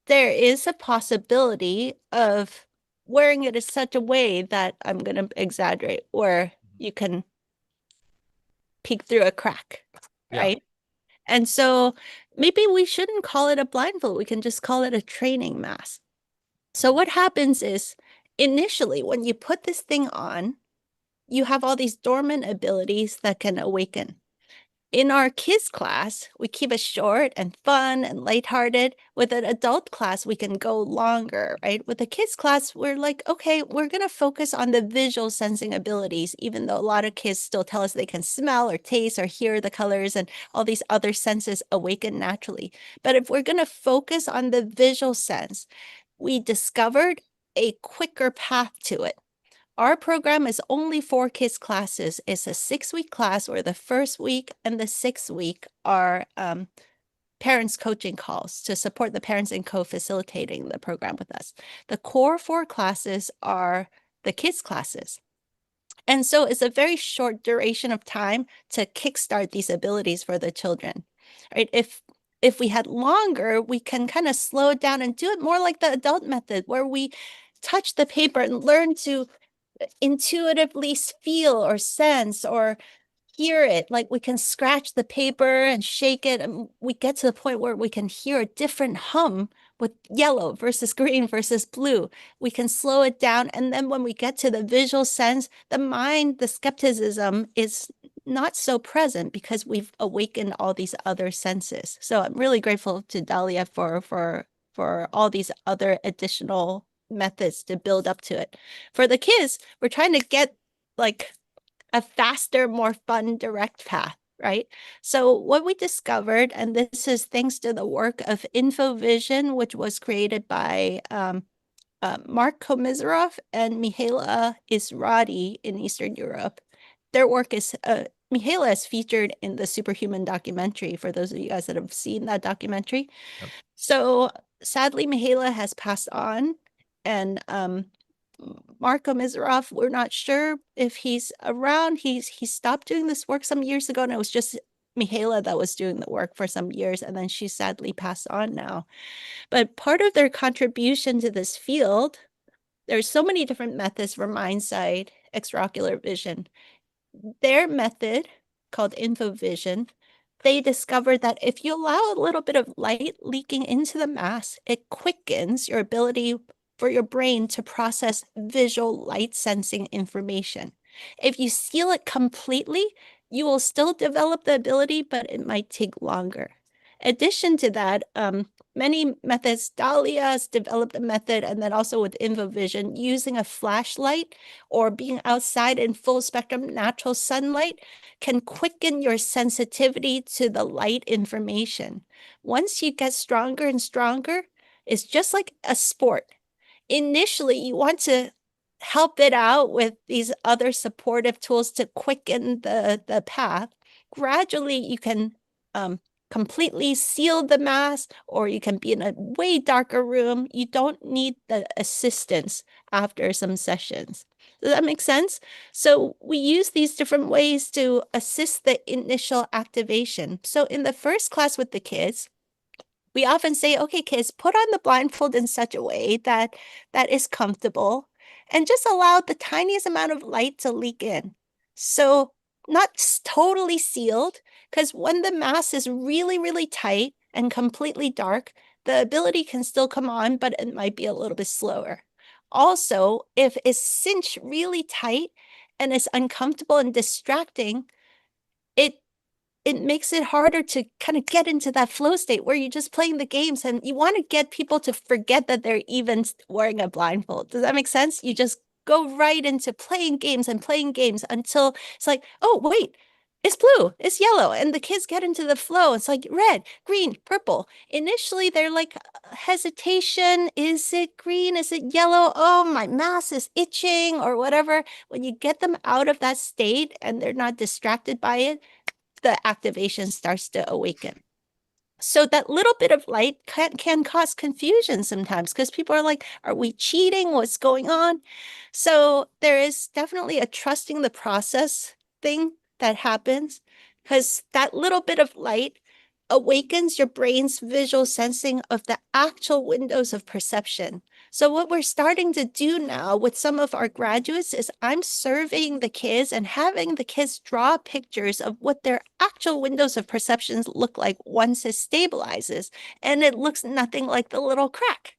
S3: There is a possibility of wearing it in such a way that I'm going to exaggerate, where you can peek through a crack,
S2: Yeah.
S3: right? And so maybe we shouldn't call it a blindfold. We can just call it a training mask. So what happens is initially when you put this thing on, you have all these dormant abilities that can awaken. In our kids class, we keep it short and fun and lighthearted. With an adult class, we can go longer, right? With the kids class, we're like, okay, we're going to focus on the visual sensing abilities, even though a lot of kids still tell us they can smell or taste or hear the colors and all these other senses awaken naturally. But if we're going to focus on the visual sense, we discovered a quicker path to it. Our program is only 4 kids classes. It's a 6-week class where the first week and the 6th week are parents coaching calls to support the parents in co-facilitating the program with us. The core 4 classes are the kids classes. And so it's a very short duration of time to kickstart these abilities for the children, right? If we had longer, we can kind of slow it down and do it more like the adult method where we touch the paper and learn to intuitively feel or sense or hear it. Like we can scratch the paper and shake it, and we get to the point where we can hear a different hum with yellow versus green versus blue. We can slow it down. And then when we get to the visual sense, the mind, the skepticism is not so present because we've awakened all these other senses. So I'm really grateful to Dahlia for all these other additional methods to build up to it. For the kids, we're trying to get like a faster, more fun, direct path, right? So what we discovered, and this is thanks to the work of InfoVision, which was created by Mark Komisarov and Mihaela Isradi in Eastern Europe. Their work is, Mihaela is featured in the Superhuman documentary, for those of you guys that have seen that documentary.
S2: Yep.
S3: So sadly, Mihaela has passed on, and Mark Komisarov, we're not sure if he's around. He stopped doing this work some years ago, and it was just Mihaela that was doing the work for some years, and then she sadly passed on now. But part of their contribution to this field, there's so many different methods for mind sight, extraocular vision. Their method, called infovision, they discovered that if you allow a little bit of light leaking into the mass, it quickens your ability for your brain to process visual light sensing information. If you seal it completely, you will still develop the ability, but it might take longer. Addition to that, many methods, Dahlia has developed a method, and then also with InfoVision, using a flashlight or being outside in full spectrum natural sunlight can quicken your sensitivity to the light information. Once you get stronger and stronger, it's just like a sport. Initially, you want to help it out with these other supportive tools to quicken the path. Gradually, you can completely seal the mass, or you can be in a way darker room. You don't need the assistance after some sessions. Does that make sense? So we use these different ways to assist the initial activation. So in the first class with the kids, we often say, okay, kids, put on the blindfold in such a way that is comfortable, and just allow the tiniest amount of light to leak in. So not totally sealed, because when the mass is really, really tight and completely dark, the ability can still come on, but it might be a little bit slower. Also, if it's cinched really tight and it's uncomfortable and distracting, it makes it harder to kind of get into that flow state where you're just playing the games, and you want to get people to forget that they're even wearing a blindfold. Does that make sense? You just go right into playing games until it's like, oh, wait, it's blue, it's yellow. And the kids get into the flow. It's like red, green, purple. Initially, they're like hesitation. Is it green? Is it yellow? Oh, my mass is itching or whatever. When you get them out of that state and they're not distracted by it, the activation starts to awaken. So that little bit of light can cause confusion sometimes, because people are like, are we cheating? What's going on? So there is definitely a trusting the process thing that happens, because that little bit of light awakens your brain's visual sensing of the actual windows of perception. So what we're starting to do now with some of our graduates is I'm surveying the kids and having the kids draw pictures of what their actual windows of perceptions look like once it stabilizes, and it looks nothing like the little crack.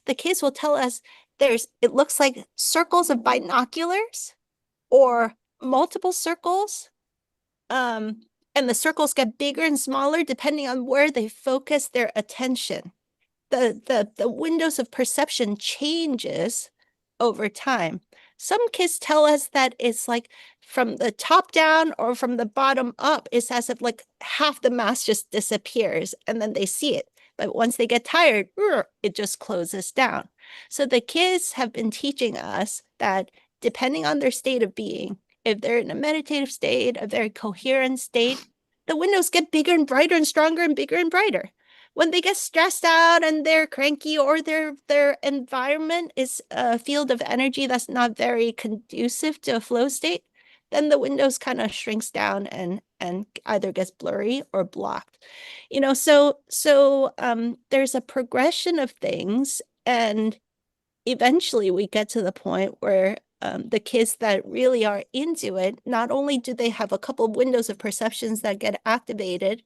S3: The kids will tell us it looks like circles of binoculars or multiple circles. And the circles get bigger and smaller depending on where they focus their attention. The windows of perception changes over time. Some kids tell us that it's like from the top down or from the bottom up, it's as if like half the mass just disappears and then they see it. But once they get tired, it just closes down. So the kids have been teaching us that depending on their state of being, if they're in a meditative state, a very coherent state, the windows get bigger and brighter and stronger and bigger and brighter. When they get stressed out and they're cranky, or their environment is a field of energy that's not very conducive to a flow state, then the windows kind of shrinks down and either gets blurry or blocked. So there's a progression of things, and eventually we get to the point where the kids that really are into it, not only do they have a couple of windows of perceptions that get activated,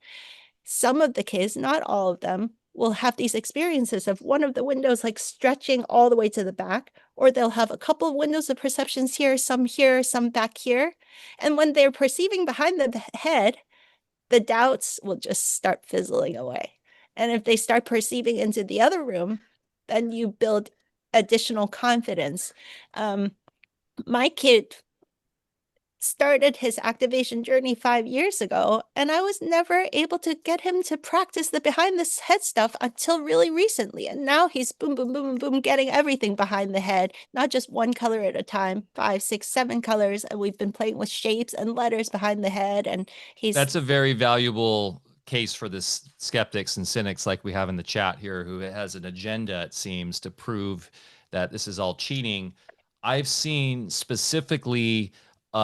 S3: some of the kids, not all of them, will have these experiences of one of the windows like stretching all the way to the back, or they'll have a couple of windows of perceptions here, some back here. And when they're perceiving behind the head, the doubts will just start fizzling away. And if they start perceiving into the other room, then you build additional confidence. My kid started his activation journey 5 years ago, and I was never able to get him to practice the behind the head stuff until really recently. And now he's boom, boom, boom, boom, getting everything behind the head, not just one color at a time, 5, 6, 7 colors. And we've been playing with shapes and letters behind the head. And
S2: That's a very valuable case for this skeptics and cynics like we have in the chat here, who has an agenda, it seems, to prove that this is all cheating. I've seen specifically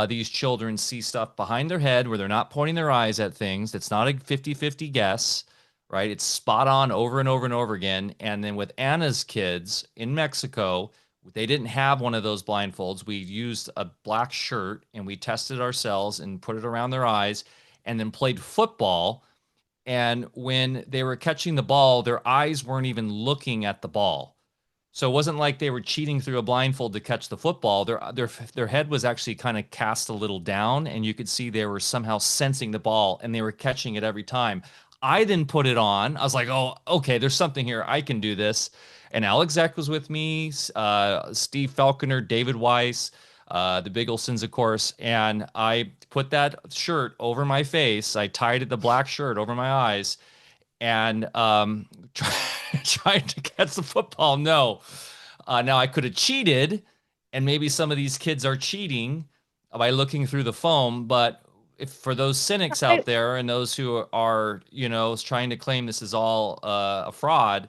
S2: these children see stuff behind their head where they're not pointing their eyes at things. It's not a 50-50 guess, right? It's spot on over and over and over again. And then with Anna's kids in Mexico, they didn't have one of those blindfolds. We used a black shirt and we tested ourselves and put it around their eyes and then played football. And when they were catching the ball, their eyes weren't even looking at the ball. So it wasn't like they were cheating through a blindfold to catch the football. Their head was actually kind of cast a little down, and you could see they were somehow sensing the ball, and they were catching it every time. I then put it on. I was like, oh, okay, there's something here. I can do this. And Alex Zek was with me, Steve Falconer, David Weiss, the Bigglesons, of course. And I put that shirt over my face. I tied the black shirt over my eyes and tried to catch the football. No. Now I could have cheated, and maybe some of these kids are cheating by looking through the foam. But if for those cynics out there and those who are, trying to claim this is all a fraud,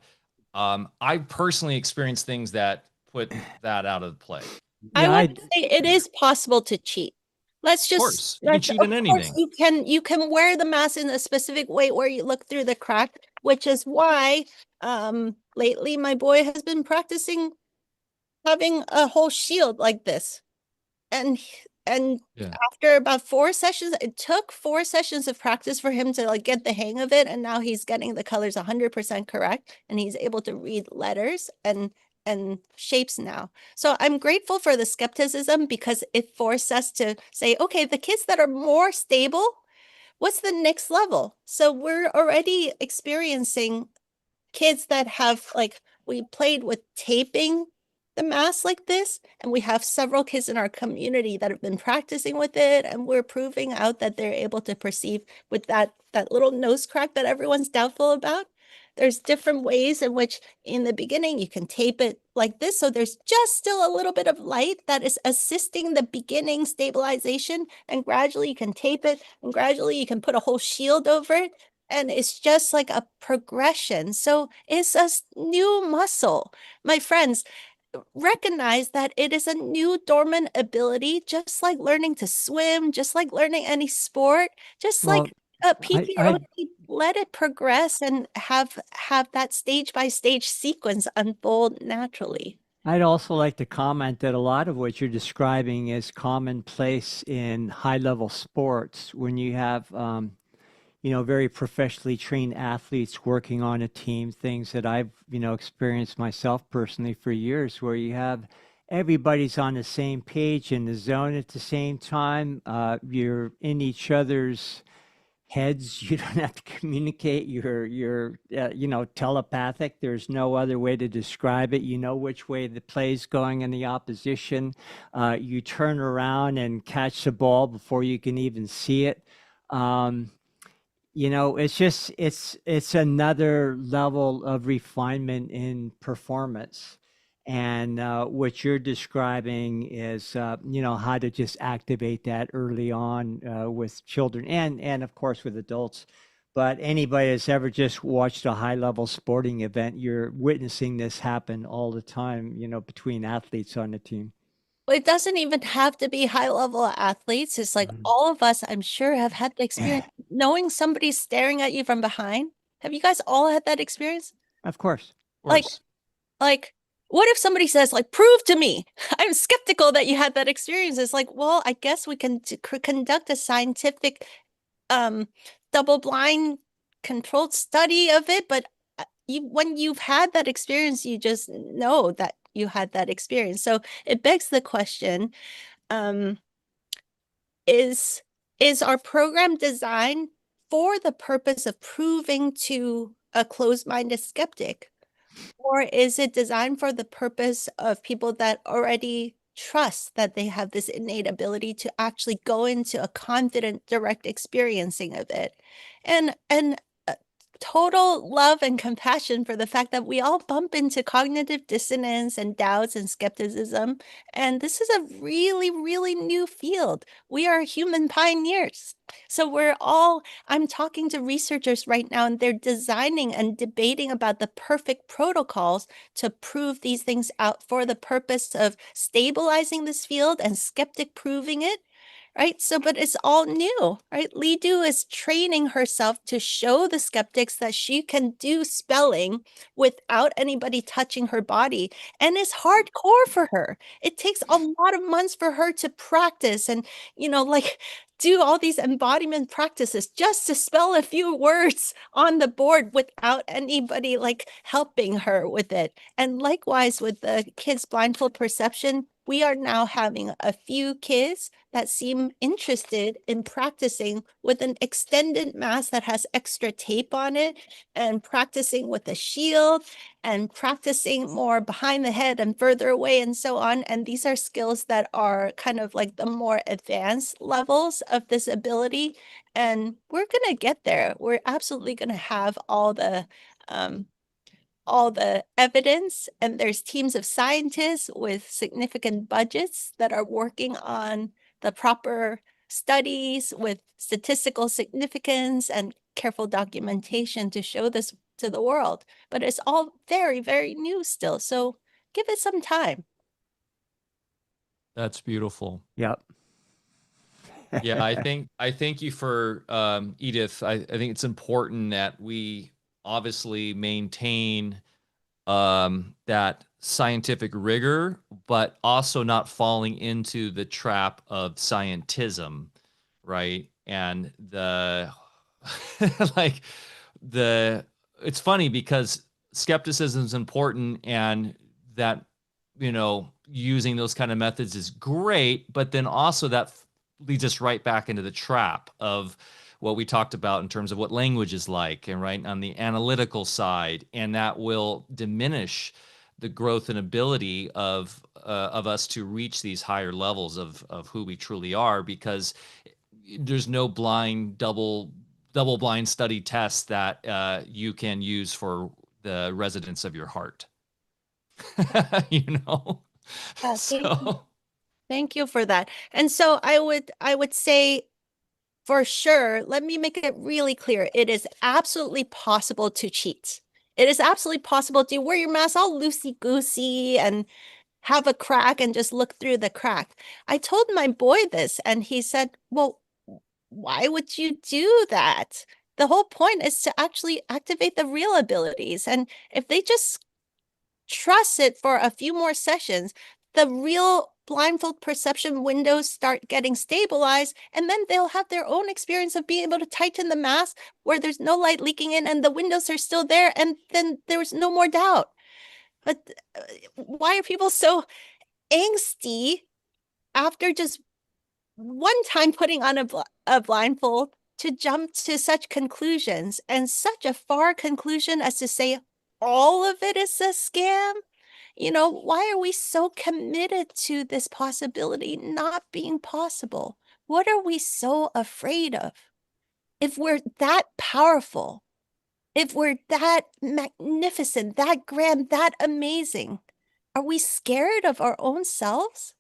S2: I personally experienced things that put that out of play.
S3: I would say it is possible to cheat. Let's just,
S2: of course, you can cheat in anything.
S3: You can wear the mask in a specific way where you look through the crack, which is why lately my boy has been practicing having a whole shield like this. And after about 4 sessions, it took 4 sessions of practice for him to like get the hang of it. And now he's getting the colors 100% correct. And he's able to read letters and shapes now. So I'm grateful for the skepticism because it forced us to say, okay, the kids that are more stable, what's the next level? So we're already experiencing kids that have we played with taping the mask like this, and we have several kids in our community that have been practicing with it, and we're proving out that they're able to perceive with that little nose crack that everyone's doubtful about. There's different ways in which in the beginning you can tape it like this, so there's just still a little bit of light that is assisting the beginning stabilization, and gradually you can tape it, and gradually you can put a whole shield over it, and it's just like a progression. So it's a new muscle. My friends, recognize that it is a new dormant ability, just like learning to swim, just like learning any sport, just like PTOD. Let it progress and have that stage by stage sequence unfold naturally.
S1: I'd also like to comment that a lot of what you're describing is commonplace in high-level sports when you have very professionally trained athletes working on a team, things that I've, experienced myself personally for years, where you have everybody's on the same page in the zone at the same time. You're in each other's heads. You don't have to communicate. You're telepathic. There's no other way to describe it. You know which way the play's going in the opposition. You turn around and catch the ball before you can even see it. It's another level of refinement in performance. And what you're describing is, how to just activate that early on with children and of course with adults. But anybody that's ever just watched a high-level sporting event, you're witnessing this happen all the time, between athletes on the team.
S3: It doesn't even have to be high-level athletes. It's like all of us, I'm sure, have had the experience knowing somebody's staring at you from behind. Have you guys all had that experience?
S1: Of course.
S3: Like, what if somebody says, prove to me? I'm skeptical that you had that experience. It's like, well, I guess we can conduct a scientific, double-blind controlled study of it. But when you've had that experience, you just know that you had that experience. So it begs the question, is our program designed for the purpose of proving to a closed-minded skeptic? Or is it designed for the purpose of people that already trust that they have this innate ability to actually go into a confident, direct experiencing of it. And total love and compassion for the fact that we all bump into cognitive dissonance and doubts and skepticism. And this is a really, really new field. We are human pioneers. So I'm talking to researchers right now, and they're designing and debating about the perfect protocols to prove these things out for the purpose of stabilizing this field and skeptic proving it. Right. So, but it's all new, right? Lidu is training herself to show the skeptics that she can do spelling without anybody touching her body. And it's hardcore for her. It takes a lot of months for her to practice and, like do all these embodiment practices just to spell a few words on the board without anybody like helping her with it. And likewise with the kids' blindfold perception, we are now having a few kids that seem interested in practicing with an extended mask that has extra tape on it, and practicing with a shield, and practicing more behind the head and further away and so on. And these are skills that are kind of like the more advanced levels of this ability. And we're going to get there. We're absolutely going to have all the evidence, and there's teams of scientists with significant budgets that are working on the proper studies with statistical significance and careful documentation to show this to the world. But it's all very, very new still. So give it some time.
S2: That's beautiful.
S1: Yep.
S2: Yeah, I thank you for Edith. I think it's important that we obviously maintain that scientific rigor, but also not falling into the trap of scientism, right? And like it's funny because skepticism is important, and that using those kind of methods is great, but then also that leads us right back into the trap of what we talked about in terms of what language is like, and right on the analytical side, and that will diminish the growth and ability of us to reach these higher levels of who we truly are, because there's no blind double blind study test that you can use for the residents of your heart. So
S3: Thank you for that. And so I would say, for sure, let me make it really clear. It is absolutely possible to cheat. It is absolutely possible to wear your mask all loosey-goosey and have a crack and just look through the crack. I told my boy this, and he said, well, why would you do that? The whole point is to actually activate the real abilities. And if they just trust it for a few more sessions, the real blindfold perception windows start getting stabilized, and then they'll have their own experience of being able to tighten the mask where there's no light leaking in and the windows are still there, and then there's no more doubt. But why are people so angsty after just one time putting on a blindfold to jump to such conclusions, and such a far conclusion as to say all of it is a scam? Why are we so committed to this possibility not being possible? What are we so afraid of? If we're that powerful, if we're that magnificent, that grand, that amazing, are we scared of our own selves?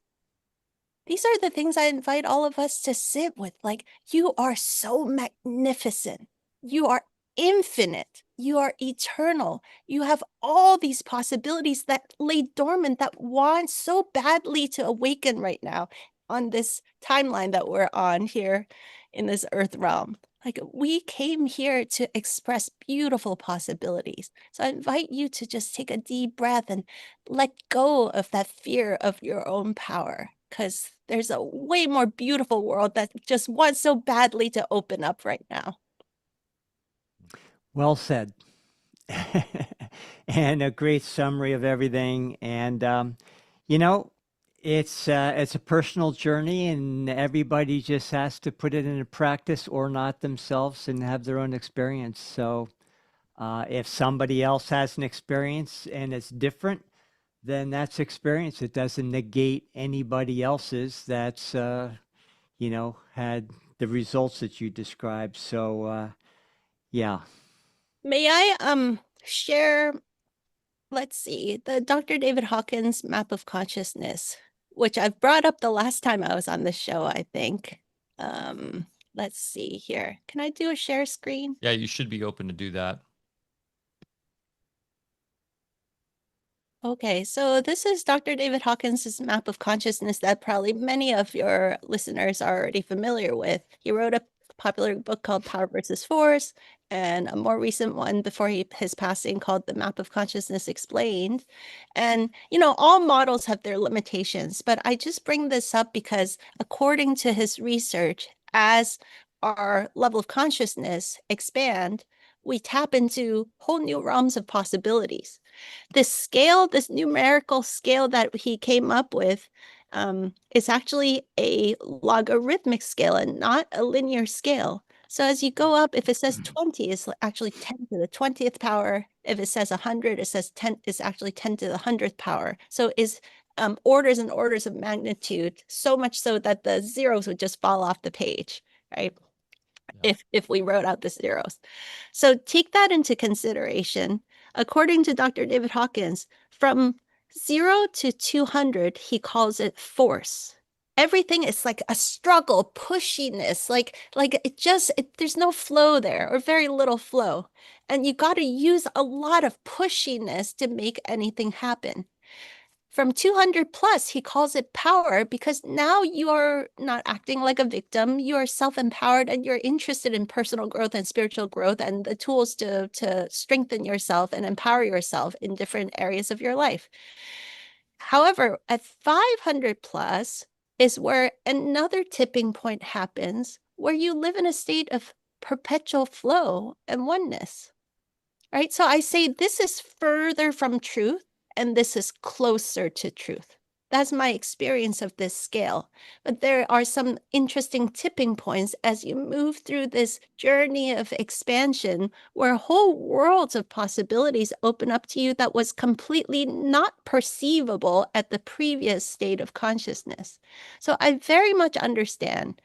S3: These are the things I invite all of us to sit with. Like, you are so magnificent. You are infinite. You are eternal. You have all these possibilities that lay dormant, that want so badly to awaken right now on this timeline that we're on here in this earth realm. Like, we came here to express beautiful possibilities. So I invite you to just take a deep breath and let go of that fear of your own power, because there's a way more beautiful world that just wants so badly to open up right now.
S1: Well said. And a great summary of everything. And, it's a personal journey, and everybody just has to put it into practice or not themselves and have their own experience. So if somebody else has an experience and it's different, then that's experience. It doesn't negate anybody else's that's had the results that you described. So yeah.
S3: May I share, let's see, the Dr. David Hawkins map of consciousness, which I've brought up the last time I was on the show, I think. Let's see here. Can I do a share screen?
S2: Yeah, you should be open to do that.
S3: Okay, so this is Dr. David Hawkins' map of consciousness that probably many of your listeners are already familiar with. He wrote a popular book called Power versus Force, and a more recent one before his passing called The Map of Consciousness Explained. And, all models have their limitations, but I just bring this up because according to his research, as our level of consciousness expand, we tap into whole new realms of possibilities. This scale, this numerical scale that he came up with, is actually a logarithmic scale and not a linear scale. So as you go up, if it says 20, it's actually 10 to the 20th power. If it says 100, it says 10, it's actually 10 to the 100th power. So it's orders and orders of magnitude, so much so that the zeros would just fall off the page, right? If we wrote out the zeros. So take that into consideration. According to Dr. David Hawkins, from 0 to 200, he calls it force. Everything is like a struggle, pushiness, like there's no flow there or very little flow. And you got to use a lot of pushiness to make anything happen. From 200 plus, he calls it power because now you're not acting like a victim. You are self-empowered and you're interested in personal growth and spiritual growth and the tools to strengthen yourself and empower yourself in different areas of your life. However, at 500 plus is where another tipping point happens where you live in a state of perpetual flow and oneness. Right? So I say this is further from truth and this is closer to truth. That's my experience of this scale. But there are some interesting tipping points as you move through this journey of expansion where whole worlds of possibilities open up to you that was completely not perceivable at the previous state of consciousness. So I very much understand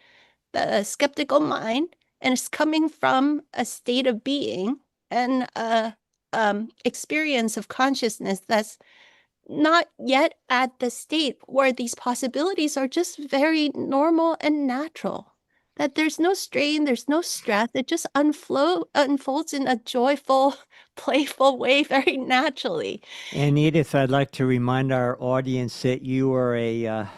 S3: the skeptical mind, and it's coming from a state of being and a experience of consciousness that's not yet at the state where these possibilities are just very normal and natural. That there's no strain, there's no stress. It just unfolds in a joyful, playful way very naturally.
S1: And Edith, I'd like to remind our audience that you are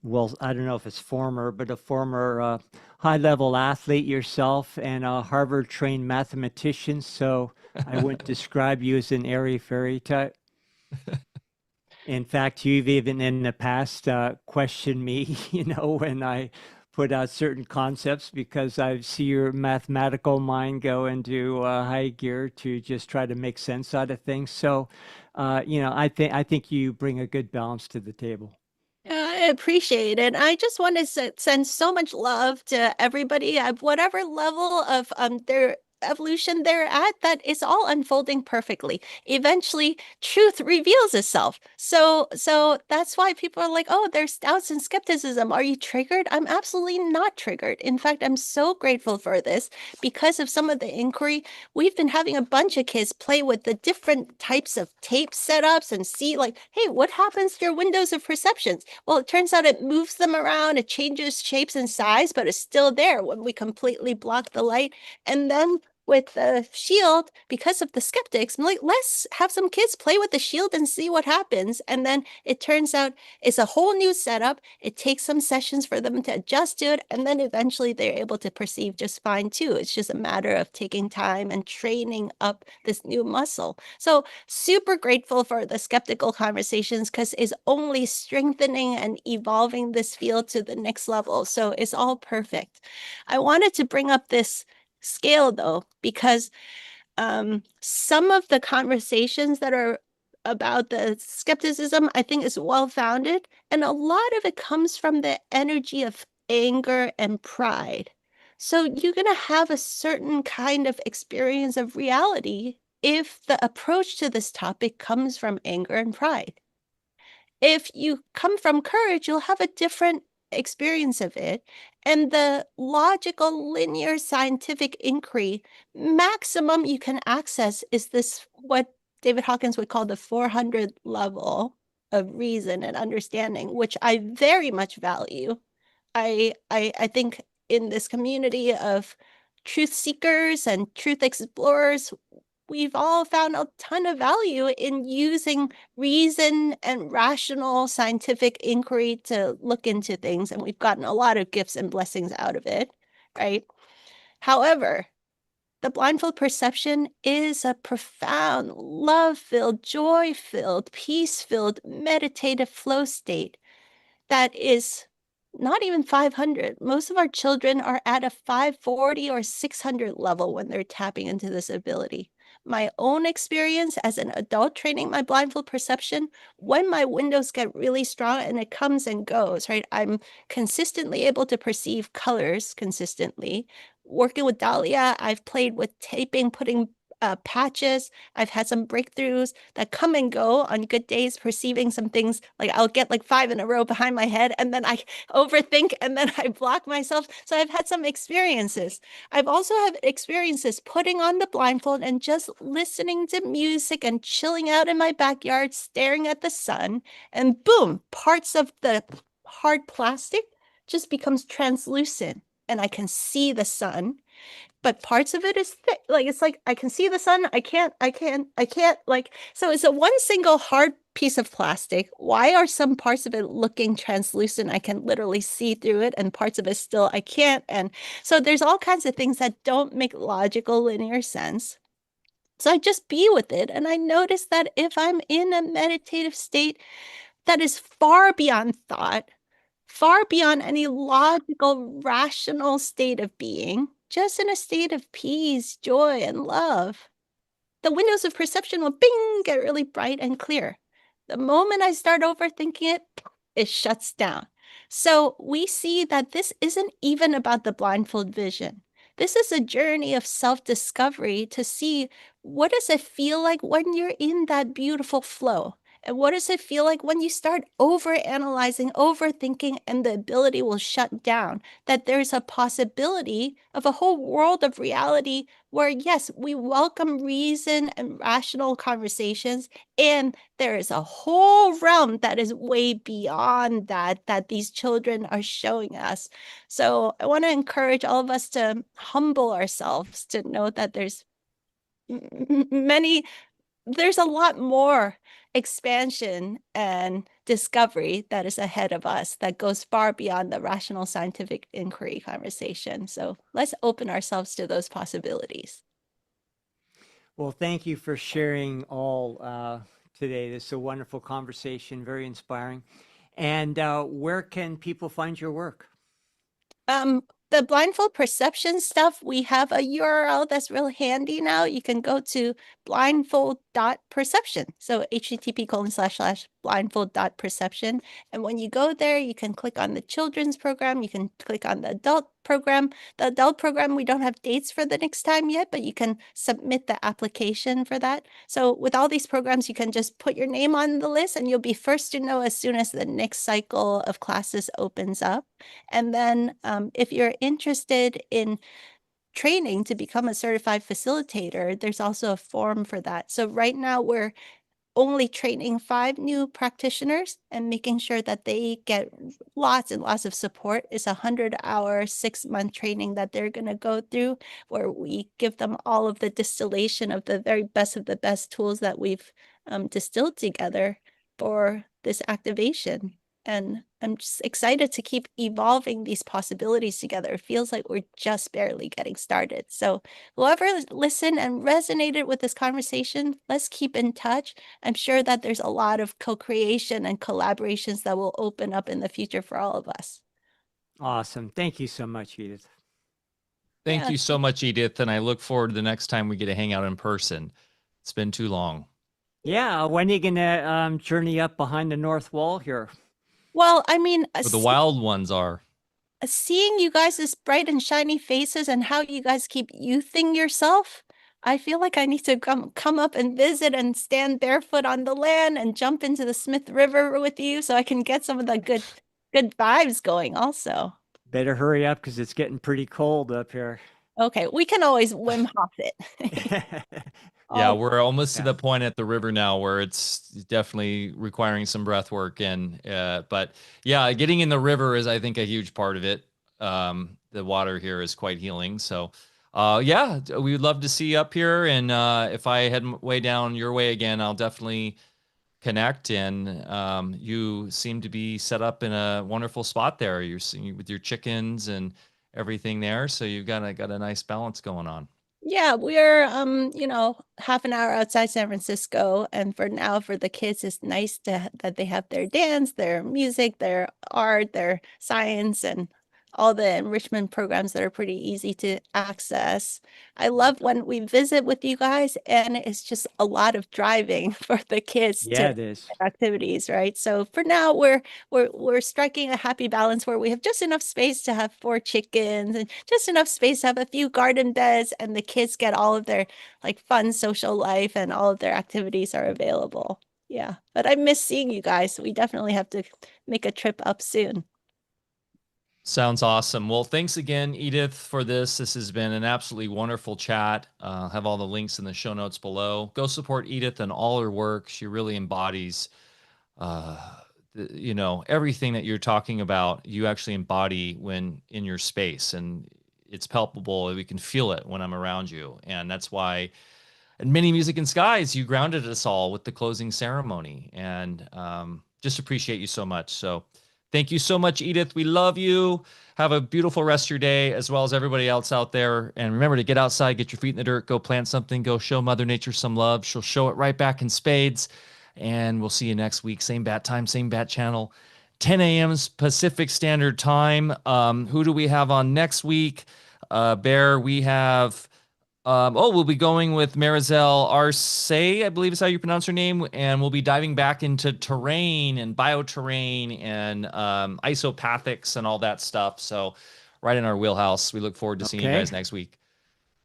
S1: well, I don't know if it's former, but a former high-level athlete yourself and a Harvard-trained mathematician. So I wouldn't describe you as an airy-fairy type. In fact, you've even in the past questioned me, when I put out certain concepts because I see your mathematical mind go into high gear to just try to make sense out of things. So, I think you bring a good balance to the table.
S3: I appreciate it. I just want to send so much love to everybody at whatever level of their evolution they're at, that is all unfolding perfectly. Eventually, truth reveals itself. So that's why people are like, oh, there's doubts and skepticism. Are you triggered? I'm absolutely not triggered. In fact, I'm so grateful for this because of some of the inquiry. We've been having a bunch of kids play with the different types of tape setups and see like, hey, what happens to your windows of perceptions? Well, it turns out it moves them around, it changes shapes and size, but it's still there when we completely block the light. And then with the shield, because of the skeptics, I'm like, let's have some kids play with the shield and see what happens. And then it turns out it's a whole new setup. It takes some sessions for them to adjust to it. And then eventually they're able to perceive just fine too. It's just a matter of taking time and training up this new muscle. So super grateful for the skeptical conversations because it's only strengthening and evolving this field to the next level. So it's all perfect. I wanted to bring up this scale though, because some of the conversations that are about the skepticism, I think is well-founded. And a lot of it comes from the energy of anger and pride. So you're going to have a certain kind of experience of reality if the approach to this topic comes from anger and pride. If you come from courage, you'll have a different experience of it. And the logical, linear, scientific inquiry maximum you can access is this, what David Hawkins would call the 400 level of reason and understanding, which I very much value. I think in this community of truth seekers and truth explorers, we've all found a ton of value in using reason and rational scientific inquiry to look into things. And we've gotten a lot of gifts and blessings out of it, right? However, the blindfold perception is a profound, love-filled, joy-filled, peace-filled, meditative flow state that is not even 500. Most of our children are at a 540 or 600 level when they're tapping into this ability. My own experience as an adult training my blindfold perception, when my windows get really strong and it comes and goes, right? I'm consistently able to perceive colors consistently. Working with Dahlia, I've played with taping, putting patches. I've had some breakthroughs that come and go on good days, perceiving some things. Like I'll get like 5 in a row behind my head and then I overthink and then I block myself. So I've had some experiences. I've also had experiences putting on the blindfold and just listening to music and chilling out in my backyard, staring at the sun, and boom, parts of the hard plastic just becomes translucent and I can see the sun, but parts of it is thick. Like it's like I can see the sun. I can't like, so it's a one single hard piece of plastic. Why are some parts of it looking translucent? I can literally see through it, and parts of it still I can't. And so there's all kinds of things that don't make logical linear sense. So I just be with it. And I notice that if I'm in a meditative state that is far beyond thought, far beyond any logical, rational state of being, just in a state of peace, joy, and love, the windows of perception will bing, get really bright and clear. The moment I start overthinking it, it shuts down. So we see that this isn't even about the blindfold vision. This is a journey of self-discovery to see, what does it feel like when you're in that beautiful flow? And what does it feel like when you start over-analyzing, overthinking, and the ability will shut down? That there's a possibility of a whole world of reality where, yes, we welcome reason and rational conversations, and there is a whole realm that is way beyond that, that these children are showing us. So I want to encourage all of us to humble ourselves to know that there's there's a lot more expansion and discovery that is ahead of us that goes far beyond the rational scientific inquiry conversation. So let's open ourselves to those possibilities.
S1: Well, thank you for sharing all today. This is a wonderful conversation, very inspiring. And where can people find your work?
S3: The blindfold perception stuff, we have a URL that's real handy now. You can go to blindfold.perception. So http://blindfold.perception. And when you go there, you can click on the children's program. You can click on the adult program. The adult program, we don't have dates for the next time yet, but you can submit the application for that. So with all these programs, you can just put your name on the list and you'll be first to know as soon as the next cycle of classes opens up. And then if you're interested in training to become a certified facilitator, there's also a form for that. So right now we're only training 5 new practitioners and making sure that they get lots and lots of support. It's a 100-hour, 6-month training that they're going to go through, where we give them all of the distillation of the very best of the best tools that we've distilled together for this activation. And I'm just excited to keep evolving these possibilities together. It feels like we're just barely getting started. So whoever listened and resonated with this conversation, let's keep in touch. I'm sure that there's a lot of co-creation and collaborations that will open up in the future for all of us.
S1: Awesome. Thank you so much, Edith.
S2: Thank you so much, Edith. And I look forward to the next time we get to hang out in person. It's been too long.
S1: Yeah. When are you going to journey up behind the north wall here?
S3: Well, I mean,
S2: Where the wild ones are.
S3: Seeing you guys' bright and shiny faces and how you guys keep youthing yourself I feel like I need to come up and visit and stand barefoot on the land and jump into the Smith River with you so I can get some of the good vibes going also.
S1: Better hurry up because it's getting pretty cold up here.
S3: Okay, we can always Wim Hof it.
S2: Yeah,
S3: Oh,
S2: we're almost to
S1: Yeah.
S2: the point at the river now where it's definitely requiring some breath work. And but yeah, getting in the river is, I think, a huge part of it. The water here is quite healing. So yeah, we would love to see you up here. And if I head way down your way again, I'll definitely connect. And you seem to be set up in a wonderful spot there. You're seeing with your chickens and everything there. So you've got a nice balance going on.
S3: yeah, we're half an hour outside San Francisco, and for now, for the kids, it's nice that they have their dance, their music, their art, their science, and all the enrichment programs that are pretty easy to access. I love when we visit with you guys, and it's just a lot of driving for the kids to
S1: Yeah, it is.
S3: activities, right? So for now, we're striking a happy balance where we have just enough space to have 4 chickens and just enough space to have a few garden beds, and the kids get all of their like fun social life and all of their activities are available. Yeah, but I miss seeing you guys. So we definitely have to make a trip up soon.
S2: Sounds awesome. Well, thanks again, Edith, for this. This has been an absolutely wonderful chat. I'll have all the links in the show notes below. Go support Edith and all her work. She really embodies, uh, everything that you're talking about. You actually embody when in your space, and it's palpable. We can feel it when I'm around you, and that's why and Mini Music and Skies, you grounded us all with the closing ceremony, and just appreciate you so much. So thank you so much, Edith. We love you. Have a beautiful rest of your day, as well as everybody else out there. And remember to get outside, get your feet in the dirt, go plant something, go show Mother Nature some love. She'll show it right back in spades. And we'll see you next week. Same bat time, same bat channel, 10 a.m. Pacific Standard Time. Who do we have on next week? Bear, we have we'll be going with Marizel Arce, I believe is how you pronounce her name, and we'll be diving back into terrain and bioterrain and isopathics and all that stuff. So, right in our wheelhouse. We look forward to seeing you
S1: Okay.
S2: guys next week.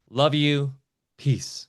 S2: Love you. Peace.